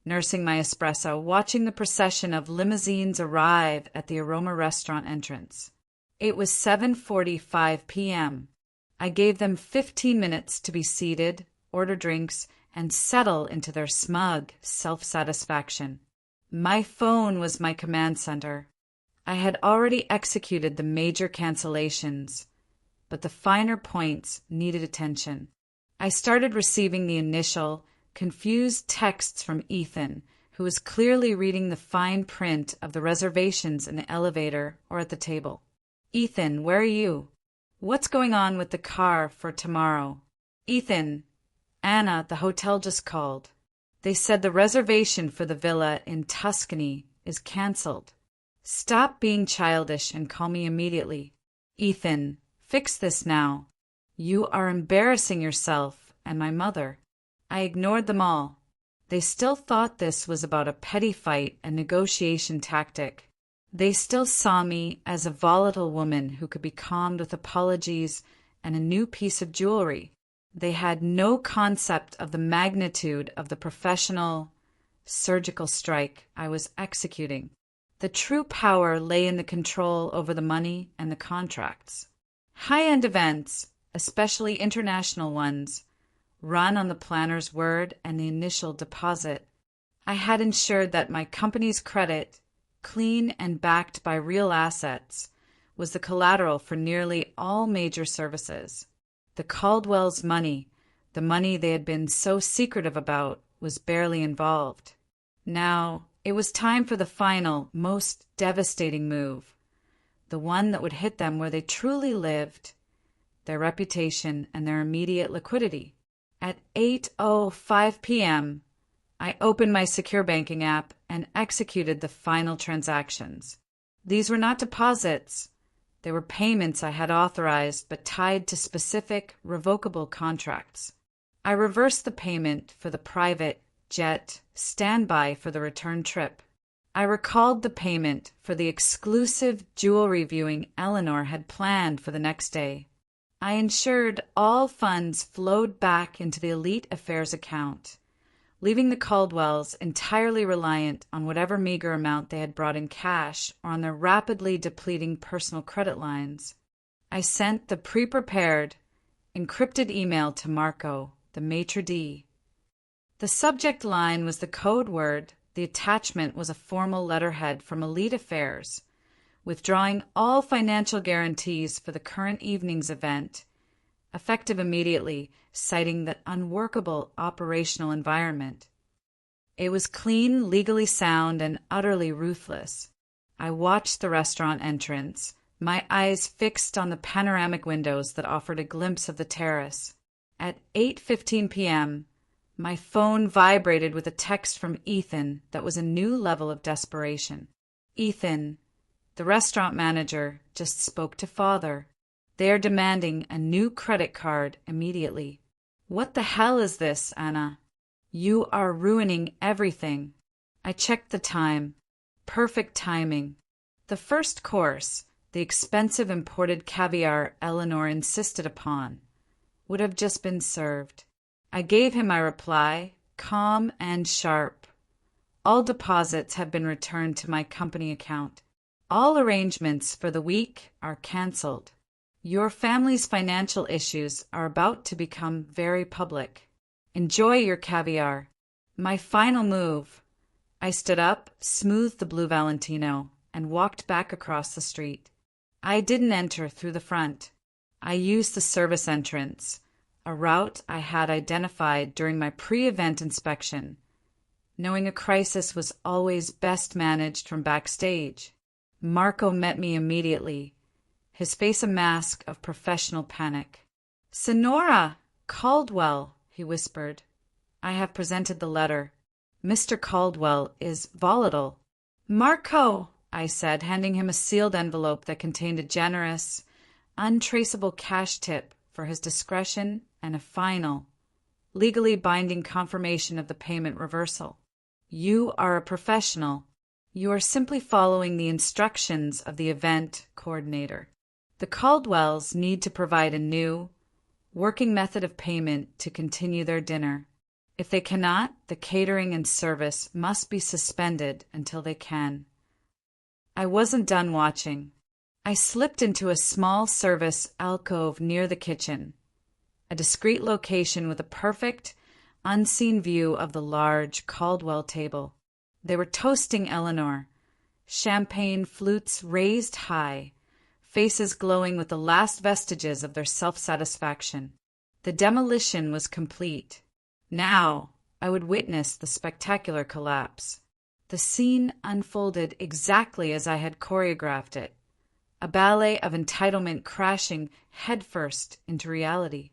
nursing my espresso, watching the procession of limousines arrive at the Aroma restaurant entrance. It was 7:45 p.m. I gave them 15 minutes to be seated, order drinks, and settle into their smug self-satisfaction. My phone was my command center. I had already executed the major cancellations, but the finer points needed attention. I started receiving the initial, confused texts from Ethan, who was clearly reading the fine print of the reservations in the elevator or at the table. Ethan, where are you? What's going on with the car for tomorrow? Ethan, Anna, the hotel just called. They said the reservation for the villa in Tuscany is canceled. Stop being childish and call me immediately. Ethan, fix this now. You are embarrassing yourself and my mother. I ignored them all. They still thought this was about a petty fight and negotiation tactic. They still saw me as a volatile woman who could be calmed with apologies and a new piece of jewelry. They had no concept of the magnitude of the professional, surgical strike I was executing. The true power lay in the control over the money and the contracts. High-end events, especially international ones, run on the planner's word and the initial deposit. I had ensured that my company's credit, clean and backed by real assets, was the collateral for nearly all major services. The Caldwells' money, the money they had been so secretive about, was barely involved. Now, it was time for the final, most devastating move, the one that would hit them where they truly lived, their reputation and their immediate liquidity. At 8:05 p.m., I opened my secure banking app and executed the final transactions. These were not deposits. They were payments I had authorized but tied to specific, revocable contracts. I reversed the payment for the private jet standby for the return trip. I recalled the payment for the exclusive jewelry viewing Eleanor had planned for the next day. I ensured all funds flowed back into the Elite Affairs account, leaving the Caldwells entirely reliant on whatever meager amount they had brought in cash or on their rapidly depleting personal credit lines. I sent the pre-prepared, encrypted email to Marco, the maitre d'. The subject line was the code word. The attachment was a formal letterhead from Elite Affairs, withdrawing all financial guarantees for the current evening's event, effective immediately, citing the unworkable operational environment. It was clean, legally sound, and utterly ruthless. I watched the restaurant entrance, my eyes fixed on the panoramic windows that offered a glimpse of the terrace. At 8:15 p.m., my phone vibrated with a text from Ethan that was a new level of desperation. Ethan, the restaurant manager, just spoke to Father. They are demanding a new credit card immediately. What the hell is this, Anna? You are ruining everything. I checked the time. Perfect timing. The first course, the expensive imported caviar Eleanor insisted upon, would have just been served. I gave him my reply, calm and sharp. All deposits have been returned to my company account. All arrangements for the week are cancelled. Your family's financial issues are about to become very public. Enjoy your caviar. My final move. I stood up, smoothed the blue Valentino, and walked back across the street. I didn't enter through the front. I used the service entrance, a route I had identified during my pre-event inspection, knowing a crisis was always best managed from backstage. Marco met me immediately, his face a mask of professional panic. "Senora Caldwell," he whispered. "I have presented the letter. Mr. Caldwell is volatile." "Marco," I said, handing him a sealed envelope that contained a generous, untraceable cash tip for his discretion and a final, legally binding confirmation of the payment reversal. "You are a professional. You are simply following the instructions of the event coordinator. The Caldwells need to provide a new, working method of payment to continue their dinner. If they cannot, the catering and service must be suspended until they can." I wasn't done watching. I slipped into a small service alcove near the kitchen, a discreet location with a perfect, unseen view of the large Caldwell table. They were toasting Eleanor, champagne flutes raised high, faces glowing with the last vestiges of their self-satisfaction. The demolition was complete. Now I would witness the spectacular collapse. The scene unfolded exactly as I had choreographed it, a ballet of entitlement crashing headfirst into reality.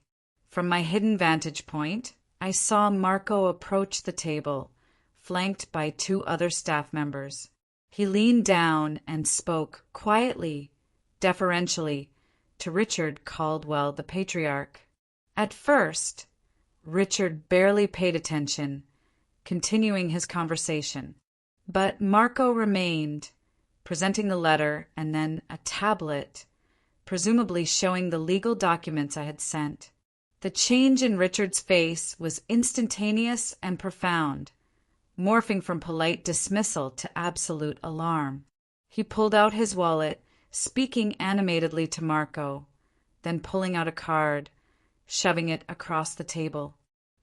From my hidden vantage point, I saw Marco approach the table, flanked by 2 other staff members. He leaned down and spoke quietly, deferentially, to Richard Caldwell, the patriarch. At first, Richard barely paid attention, continuing his conversation. But Marco remained, presenting the letter and then a tablet, presumably showing the legal documents I had sent. The change in Richard's face was instantaneous and profound, morphing from polite dismissal to absolute alarm. He pulled out his wallet, speaking animatedly to Marco, then pulling out a card, shoving it across the table.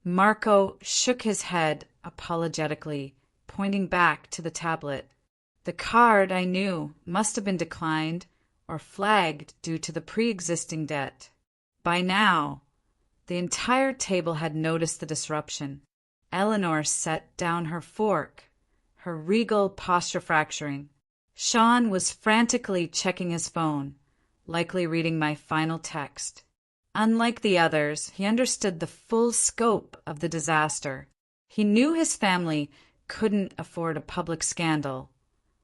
Marco shook his head apologetically, pointing back to the tablet. The card, I knew, must have been declined or flagged due to the pre-existing debt. By now, the entire table had noticed the disruption. Eleanor set down her fork, her regal posture fracturing. Sean was frantically checking his phone, likely reading my final text. Unlike the others, he understood the full scope of the disaster. He knew his family couldn't afford a public scandal,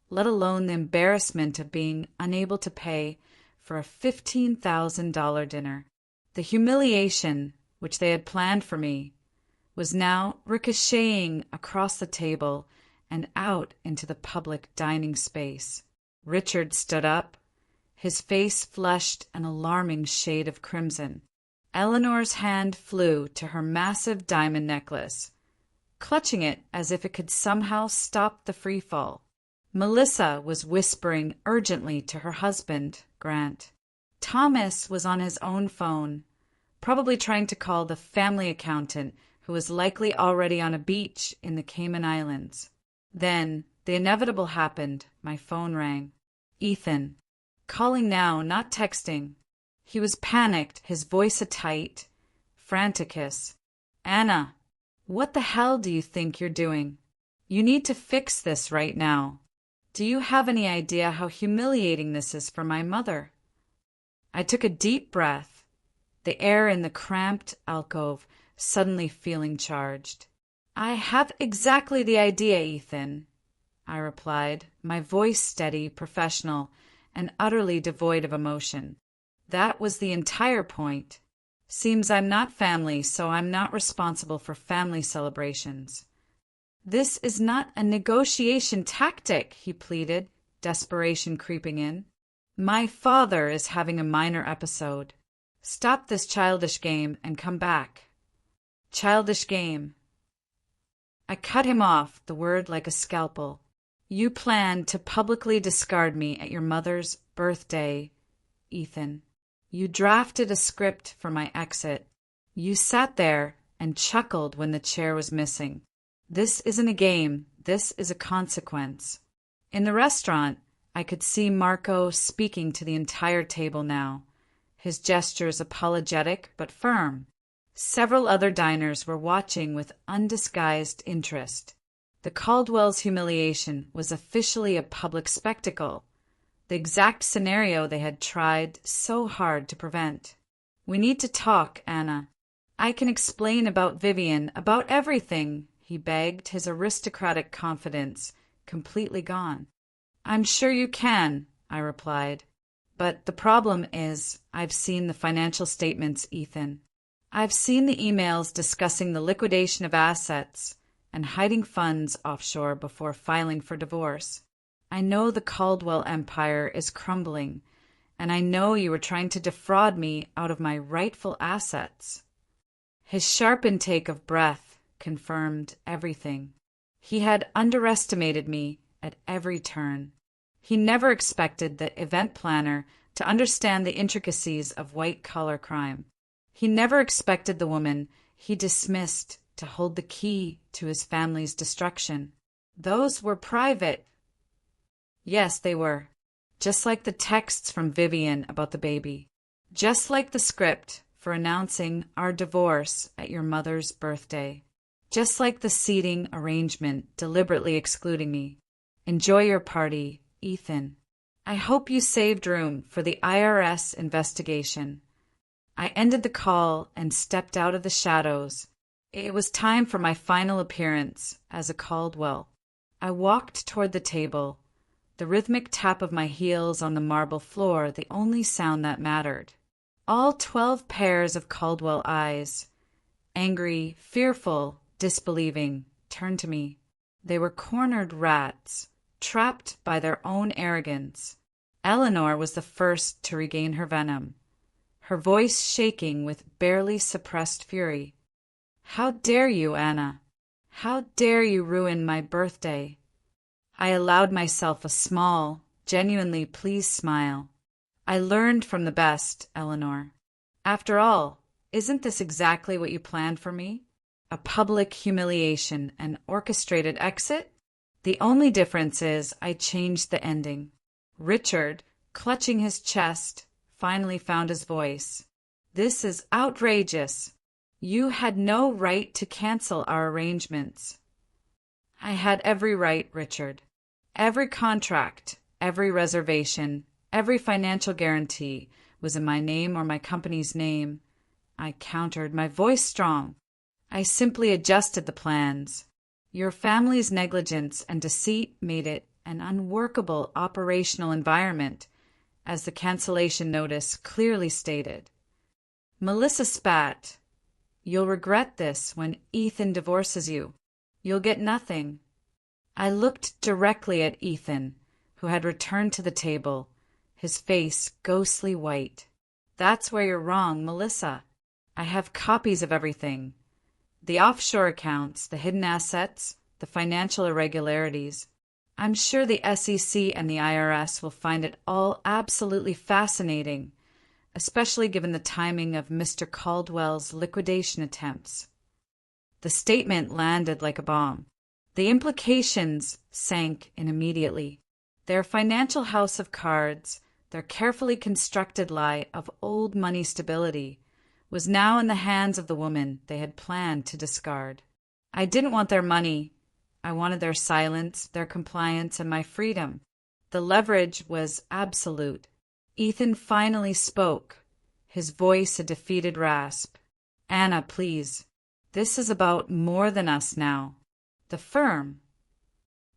let alone the embarrassment of being unable to pay for a $15,000 dinner. The humiliation, which they had planned for me, was now ricocheting across the table and out into the public dining space. Richard stood up, his face flushed an alarming shade of crimson. Eleanor's hand flew to her massive diamond necklace, clutching it as if it could somehow stop the free fall. Melissa was whispering urgently to her husband, Grant. Thomas was on his own phone, probably trying to call the family accountant who was likely already on a beach in the Cayman Islands. Then the inevitable happened. My phone rang. Ethan. Calling now, not texting. He was panicked, his voice a tight, frantic hiss. "Anna, what the hell do you think you're doing? You need to fix this right now. Do you have any idea how humiliating this is for my mother?" I took a deep breath, the air in the cramped alcove suddenly feeling charged. "I have exactly the idea, Ethan," I replied, my voice steady, professional, and utterly devoid of emotion. That was the entire point. Seems I'm not family, so I'm not responsible for family celebrations. This is not a negotiation tactic, he pleaded, desperation creeping in. My father is having a minor episode. Stop this childish game and come back. Childish game. I cut him off, the word like a scalpel. You planned to publicly discard me at your mother's birthday, Ethan. You drafted a script for my exit. You sat there and chuckled when the chair was missing. This isn't a game. This is a consequence. In the restaurant, I could see Marco speaking to the entire table now, his gestures apologetic but firm. Several other diners were watching with undisguised interest. The Caldwell's humiliation was officially a public spectacle, the exact scenario they had tried so hard to prevent. We need to talk, Anna. I can explain about Vivian, about everything, he begged, his aristocratic confidence completely gone. I'm sure you can, I replied. But the problem is, I've seen the financial statements, Ethan. I've seen the emails discussing the liquidation of assets and hiding funds offshore before filing for divorce. I know the Caldwell empire is crumbling, and I know you were trying to defraud me out of my rightful assets. His sharp intake of breath confirmed everything. He had underestimated me at every turn. He never expected the event planner to understand the intricacies of white-collar crime. He never expected the woman he dismissed to hold the key to his family's destruction. Those were private. Yes, they were. Just like the texts from Vivian about the baby. Just like the script for announcing our divorce at your mother's birthday. Just like the seating arrangement deliberately excluding me. Enjoy your party, Ethan. I hope you saved room for the IRS investigation. I ended the call and stepped out of the shadows. It was time for my final appearance as a Caldwell. I walked toward the table, the rhythmic tap of my heels on the marble floor the only sound that mattered. All 12 pairs of Caldwell eyes, angry, fearful, disbelieving, turned to me. They were cornered rats, trapped by their own arrogance. Eleanor was the first to regain her venom, her voice shaking with barely suppressed fury. How dare you, Anna? How dare you ruin my birthday? I allowed myself a small, genuinely pleased smile. I learned from the best, Eleanor. After all, isn't this exactly what you planned for me? A public humiliation, an orchestrated exit? The only difference is I changed the ending. Richard, clutching his chest, finally found his voice. This is outrageous. You had no right to cancel our arrangements. I had every right, Richard. Every contract, every reservation, every financial guarantee was in my name or my company's name. I countered, my voice strong. I simply adjusted the plans. Your family's negligence and deceit made it an unworkable operational environment, as the cancellation notice clearly stated. Melissa spat. You'll regret this when Ethan divorces you. You'll get nothing. I looked directly at Ethan, who had returned to the table, his face ghostly white. That's where you're wrong, Melissa. I have copies of everything. The offshore accounts, the hidden assets, the financial irregularities. I'm sure the SEC and the IRS will find it all absolutely fascinating, especially given the timing of Mr. Caldwell's liquidation attempts. The statement landed like a bomb. The implications sank in immediately. Their financial house of cards, their carefully constructed lie of old money stability, was now in the hands of the woman they had planned to discard. I didn't want their money. I wanted their silence, their compliance, and my freedom. The leverage was absolute. Ethan finally spoke, his voice a defeated rasp. Anna, please. This is about more than us now. The firm.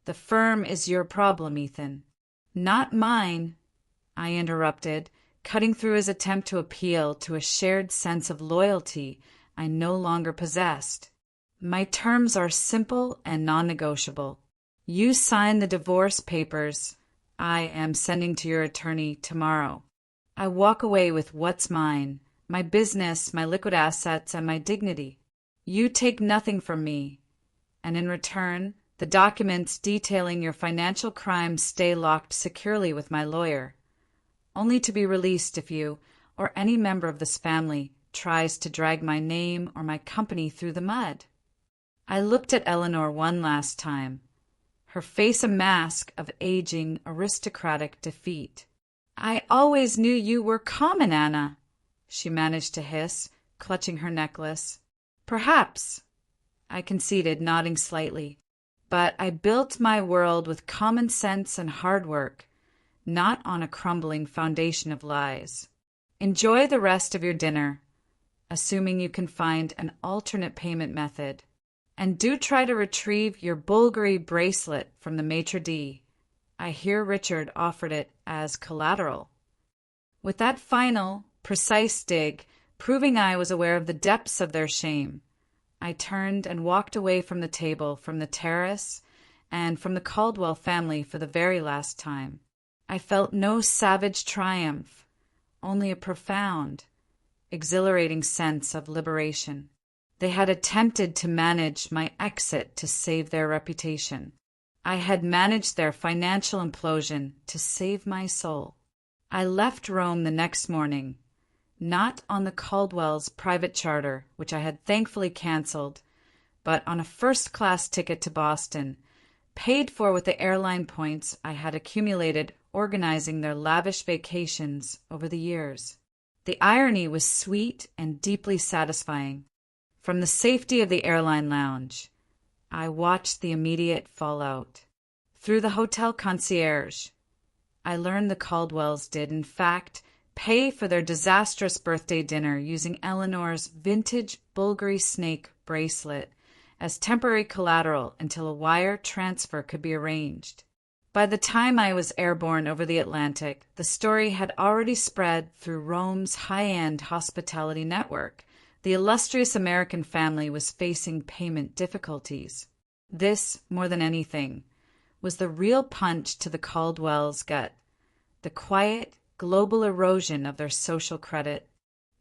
The firm is your problem, Ethan. Not mine, I interrupted, cutting through his attempt to appeal to a shared sense of loyalty I no longer possessed. My terms are simple and non-negotiable. You sign the divorce papers I am sending to your attorney tomorrow. I walk away with what's mine, my business, my liquid assets, and my dignity. You take nothing from me, and in return, the documents detailing your financial crimes stay locked securely with my lawyer, only to be released if you, or any member of this family, tries to drag my name or my company through the mud. I looked at Eleanor one last time, her face a mask of aging, aristocratic defeat. I always knew you were common, Anna, she managed to hiss, clutching her necklace. Perhaps, I conceded, nodding slightly, but I built my world with common sense and hard work, not on a crumbling foundation of lies. Enjoy the rest of your dinner, assuming you can find an alternate payment method. And do try to retrieve your Bulgari bracelet from the maitre d'. I hear Richard offered it as collateral. With that final, precise dig, proving I was aware of the depths of their shame, I turned and walked away from the table, from the terrace, and from the Caldwell family for the very last time. I felt no savage triumph, only a profound, exhilarating sense of liberation. They had attempted to manage my exit to save their reputation. I had managed their financial implosion to save my soul. I left Rome the next morning, not on the Caldwell's private charter, which I had thankfully canceled, but on a first-class ticket to Boston, paid for with the airline points I had accumulated organizing their lavish vacations over the years. The irony was sweet and deeply satisfying. From the safety of the airline lounge, I watched the immediate fallout. Through the hotel concierge, I learned the Caldwells did, in fact, pay for their disastrous birthday dinner using Eleanor's vintage Bulgari snake bracelet as temporary collateral until a wire transfer could be arranged. By the time I was airborne over the Atlantic, the story had already spread through Rome's high-end hospitality network. The illustrious American family was facing payment difficulties. This, more than anything, was the real punch to the Caldwells' gut, the quiet, global erosion of their social credit.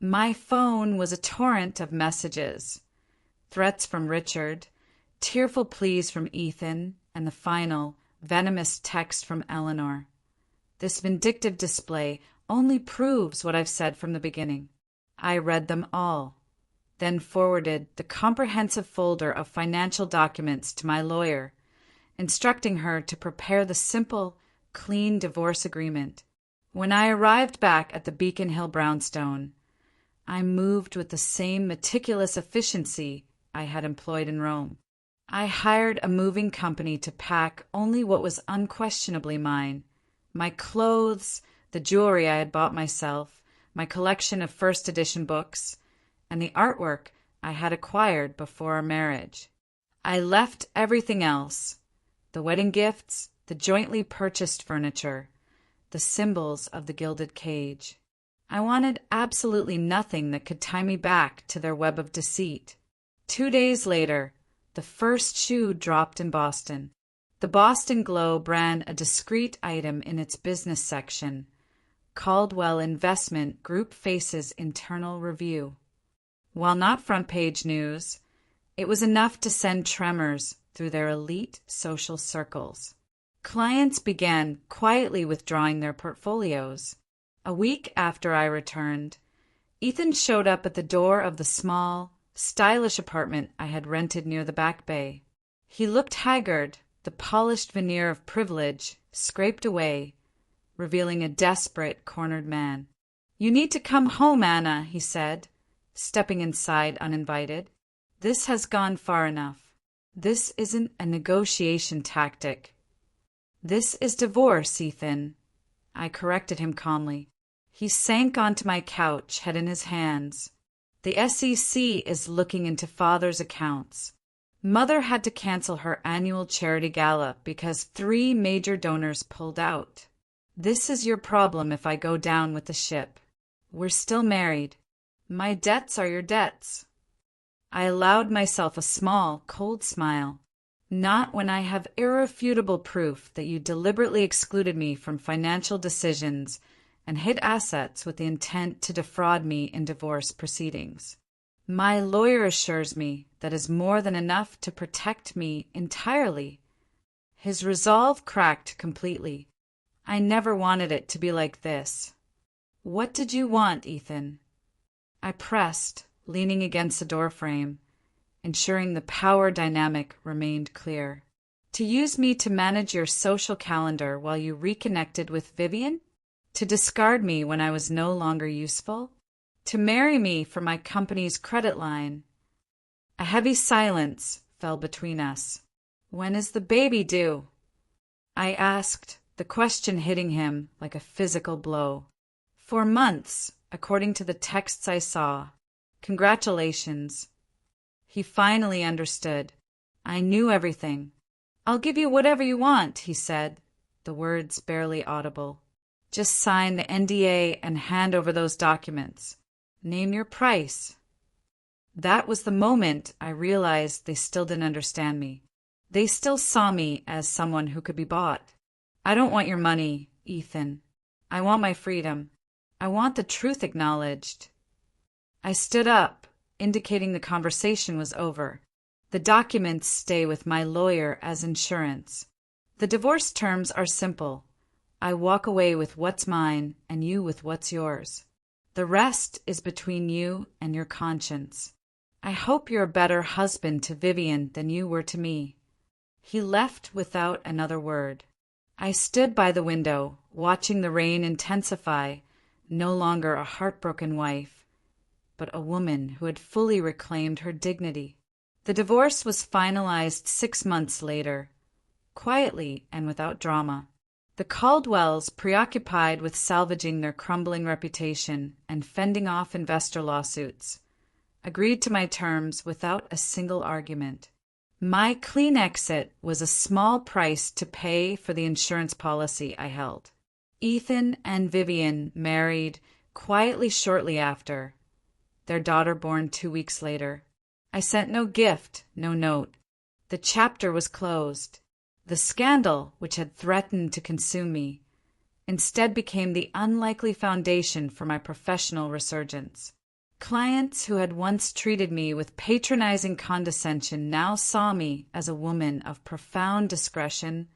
My phone was a torrent of messages, threats from Richard, tearful pleas from Ethan, and the final, venomous text from Eleanor. This vindictive display only proves what I've said from the beginning. I read them all, then forwarded the comprehensive folder of financial documents to my lawyer, instructing her to prepare the simple, clean divorce agreement. When I arrived back at the Beacon Hill brownstone, I moved with the same meticulous efficiency I had employed in Rome. I hired a moving company to pack only what was unquestionably mine: my clothes, the jewelry I had bought myself, my collection of first edition books, and the artwork I had acquired before our marriage. I left everything else: the wedding gifts, the jointly purchased furniture, the symbols of the gilded cage. I wanted absolutely nothing that could tie me back to their web of deceit. 2 days later, the first shoe dropped in Boston. The Boston Globe ran a discreet item in its business section: Caldwell Investment Group faces internal review. While not front-page news, it was enough to send tremors through their elite social circles. Clients began quietly withdrawing their portfolios. A week after I returned, Ethan showed up at the door of the small, stylish apartment I had rented near the Back Bay. He looked haggard, the polished veneer of privilege scraped away, revealing a desperate, cornered man. "You need to come home, Anna," he said, stepping inside uninvited. "This has gone far enough. This isn't a negotiation tactic. This is divorce, Ethan." I corrected him calmly. He sank onto my couch, head in his hands. "The SEC is looking into father's accounts. Mother had to cancel her annual charity gala because 3 major donors pulled out. This is your problem if I go down with the ship. We're still married. My debts are your debts. I allowed myself a small, cold smile. Not when I have irrefutable proof that you deliberately excluded me from financial decisions and hid assets with the intent to defraud me in divorce proceedings. My lawyer assures me that is more than enough to protect me entirely. His resolve cracked completely. I never wanted it to be like this. What did you want, Ethan? I pressed, leaning against the doorframe, ensuring the power dynamic remained clear. To use me to manage your social calendar while you reconnected with Vivian? To discard me when I was no longer useful? To marry me for my company's credit line? A heavy silence fell between us. When is the baby due? I asked, the question hitting him like a physical blow. 4 months, according to the texts I saw. Congratulations. He finally understood. I knew everything. I'll give you whatever you want, he said, the words barely audible. Just sign the NDA and hand over those documents. Name your price. That was the moment I realized they still didn't understand me. They still saw me as someone who could be bought. I don't want your money, Ethan. I want my freedom. I want the truth acknowledged. I stood up, indicating the conversation was over. The documents stay with my lawyer as insurance. The divorce terms are simple. I walk away with what's mine and you with what's yours. The rest is between you and your conscience. I hope you're a better husband to Vivian than you were to me. He left without another word. I stood by the window, watching the rain intensify, no longer a heartbroken wife, but a woman who had fully reclaimed her dignity. The divorce was finalized 6 months later, quietly and without drama. The Caldwells, preoccupied with salvaging their crumbling reputation and fending off investor lawsuits, agreed to my terms without a single argument. My clean exit was a small price to pay for the insurance policy I held. Ethan and Vivian married quietly shortly after, their daughter born 2 weeks later. I sent no gift, no note. The chapter was closed. The scandal, which had threatened to consume me, instead became the unlikely foundation for my professional resurgence. Clients who had once treated me with patronizing condescension now saw me as a woman of profound discretion,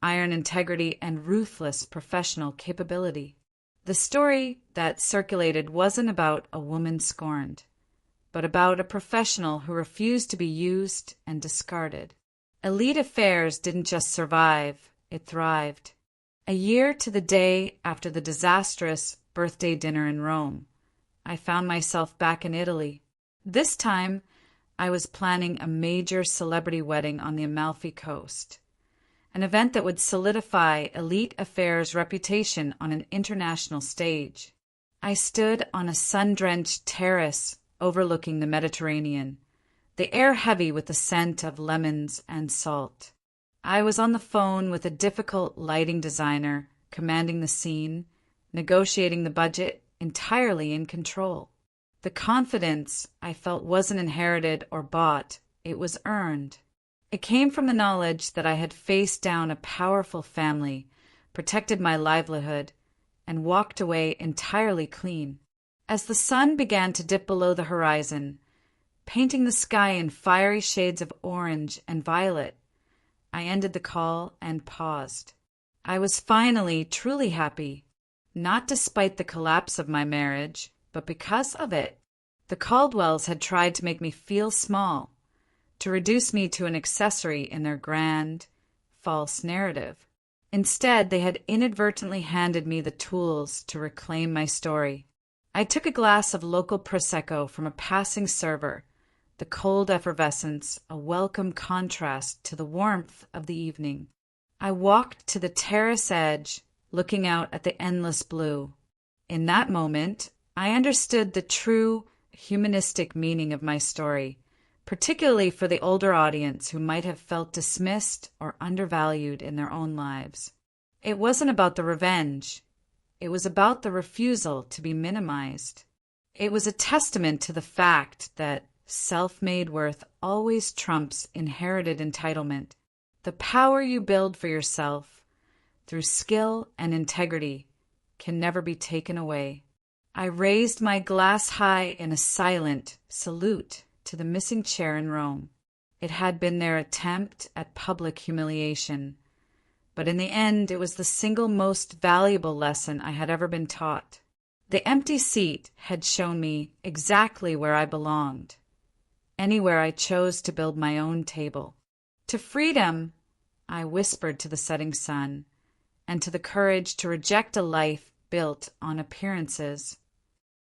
iron integrity, and ruthless professional capability. The story that circulated wasn't about a woman scorned, but about a professional who refused to be used and discarded. Elite Affairs didn't just survive, it thrived. A year to the day after the disastrous birthday dinner in Rome, I found myself back in Italy. This time, I was planning a major celebrity wedding on the Amalfi Coast, an event that would solidify Elite Affairs' reputation on an international stage. I stood on a sun-drenched terrace overlooking the Mediterranean, the air heavy with the scent of lemons and salt. I was on the phone with a difficult lighting designer, commanding the scene, negotiating the budget, entirely in control. The confidence I felt wasn't inherited or bought, it was earned. It came from the knowledge that I had faced down a powerful family, protected my livelihood, and walked away entirely clean. As the sun began to dip below the horizon, painting the sky in fiery shades of orange and violet, I ended the call and paused. I was finally truly happy, not despite the collapse of my marriage, but because of it. The Caldwells had tried to make me feel small, to reduce me to an accessory in their grand, false narrative. Instead, they had inadvertently handed me the tools to reclaim my story. I took a glass of local Prosecco from a passing server, the cold effervescence a welcome contrast to the warmth of the evening. I walked to the terrace edge, looking out at the endless blue. In that moment, I understood the true humanistic meaning of my story, particularly for the older audience who might have felt dismissed or undervalued in their own lives. It wasn't about the revenge. It was about the refusal to be minimized. It was a testament to the fact that self-made worth always trumps inherited entitlement. The power you build for yourself through skill and integrity can never be taken away. I raised my glass high in a silent salute to the missing chair in Rome. It had been their attempt at public humiliation, but in the end it was the single most valuable lesson I had ever been taught. The empty seat had shown me exactly where I belonged, anywhere I chose to build my own table. To freedom, I whispered to the setting sun, and to the courage to reject a life built on appearances.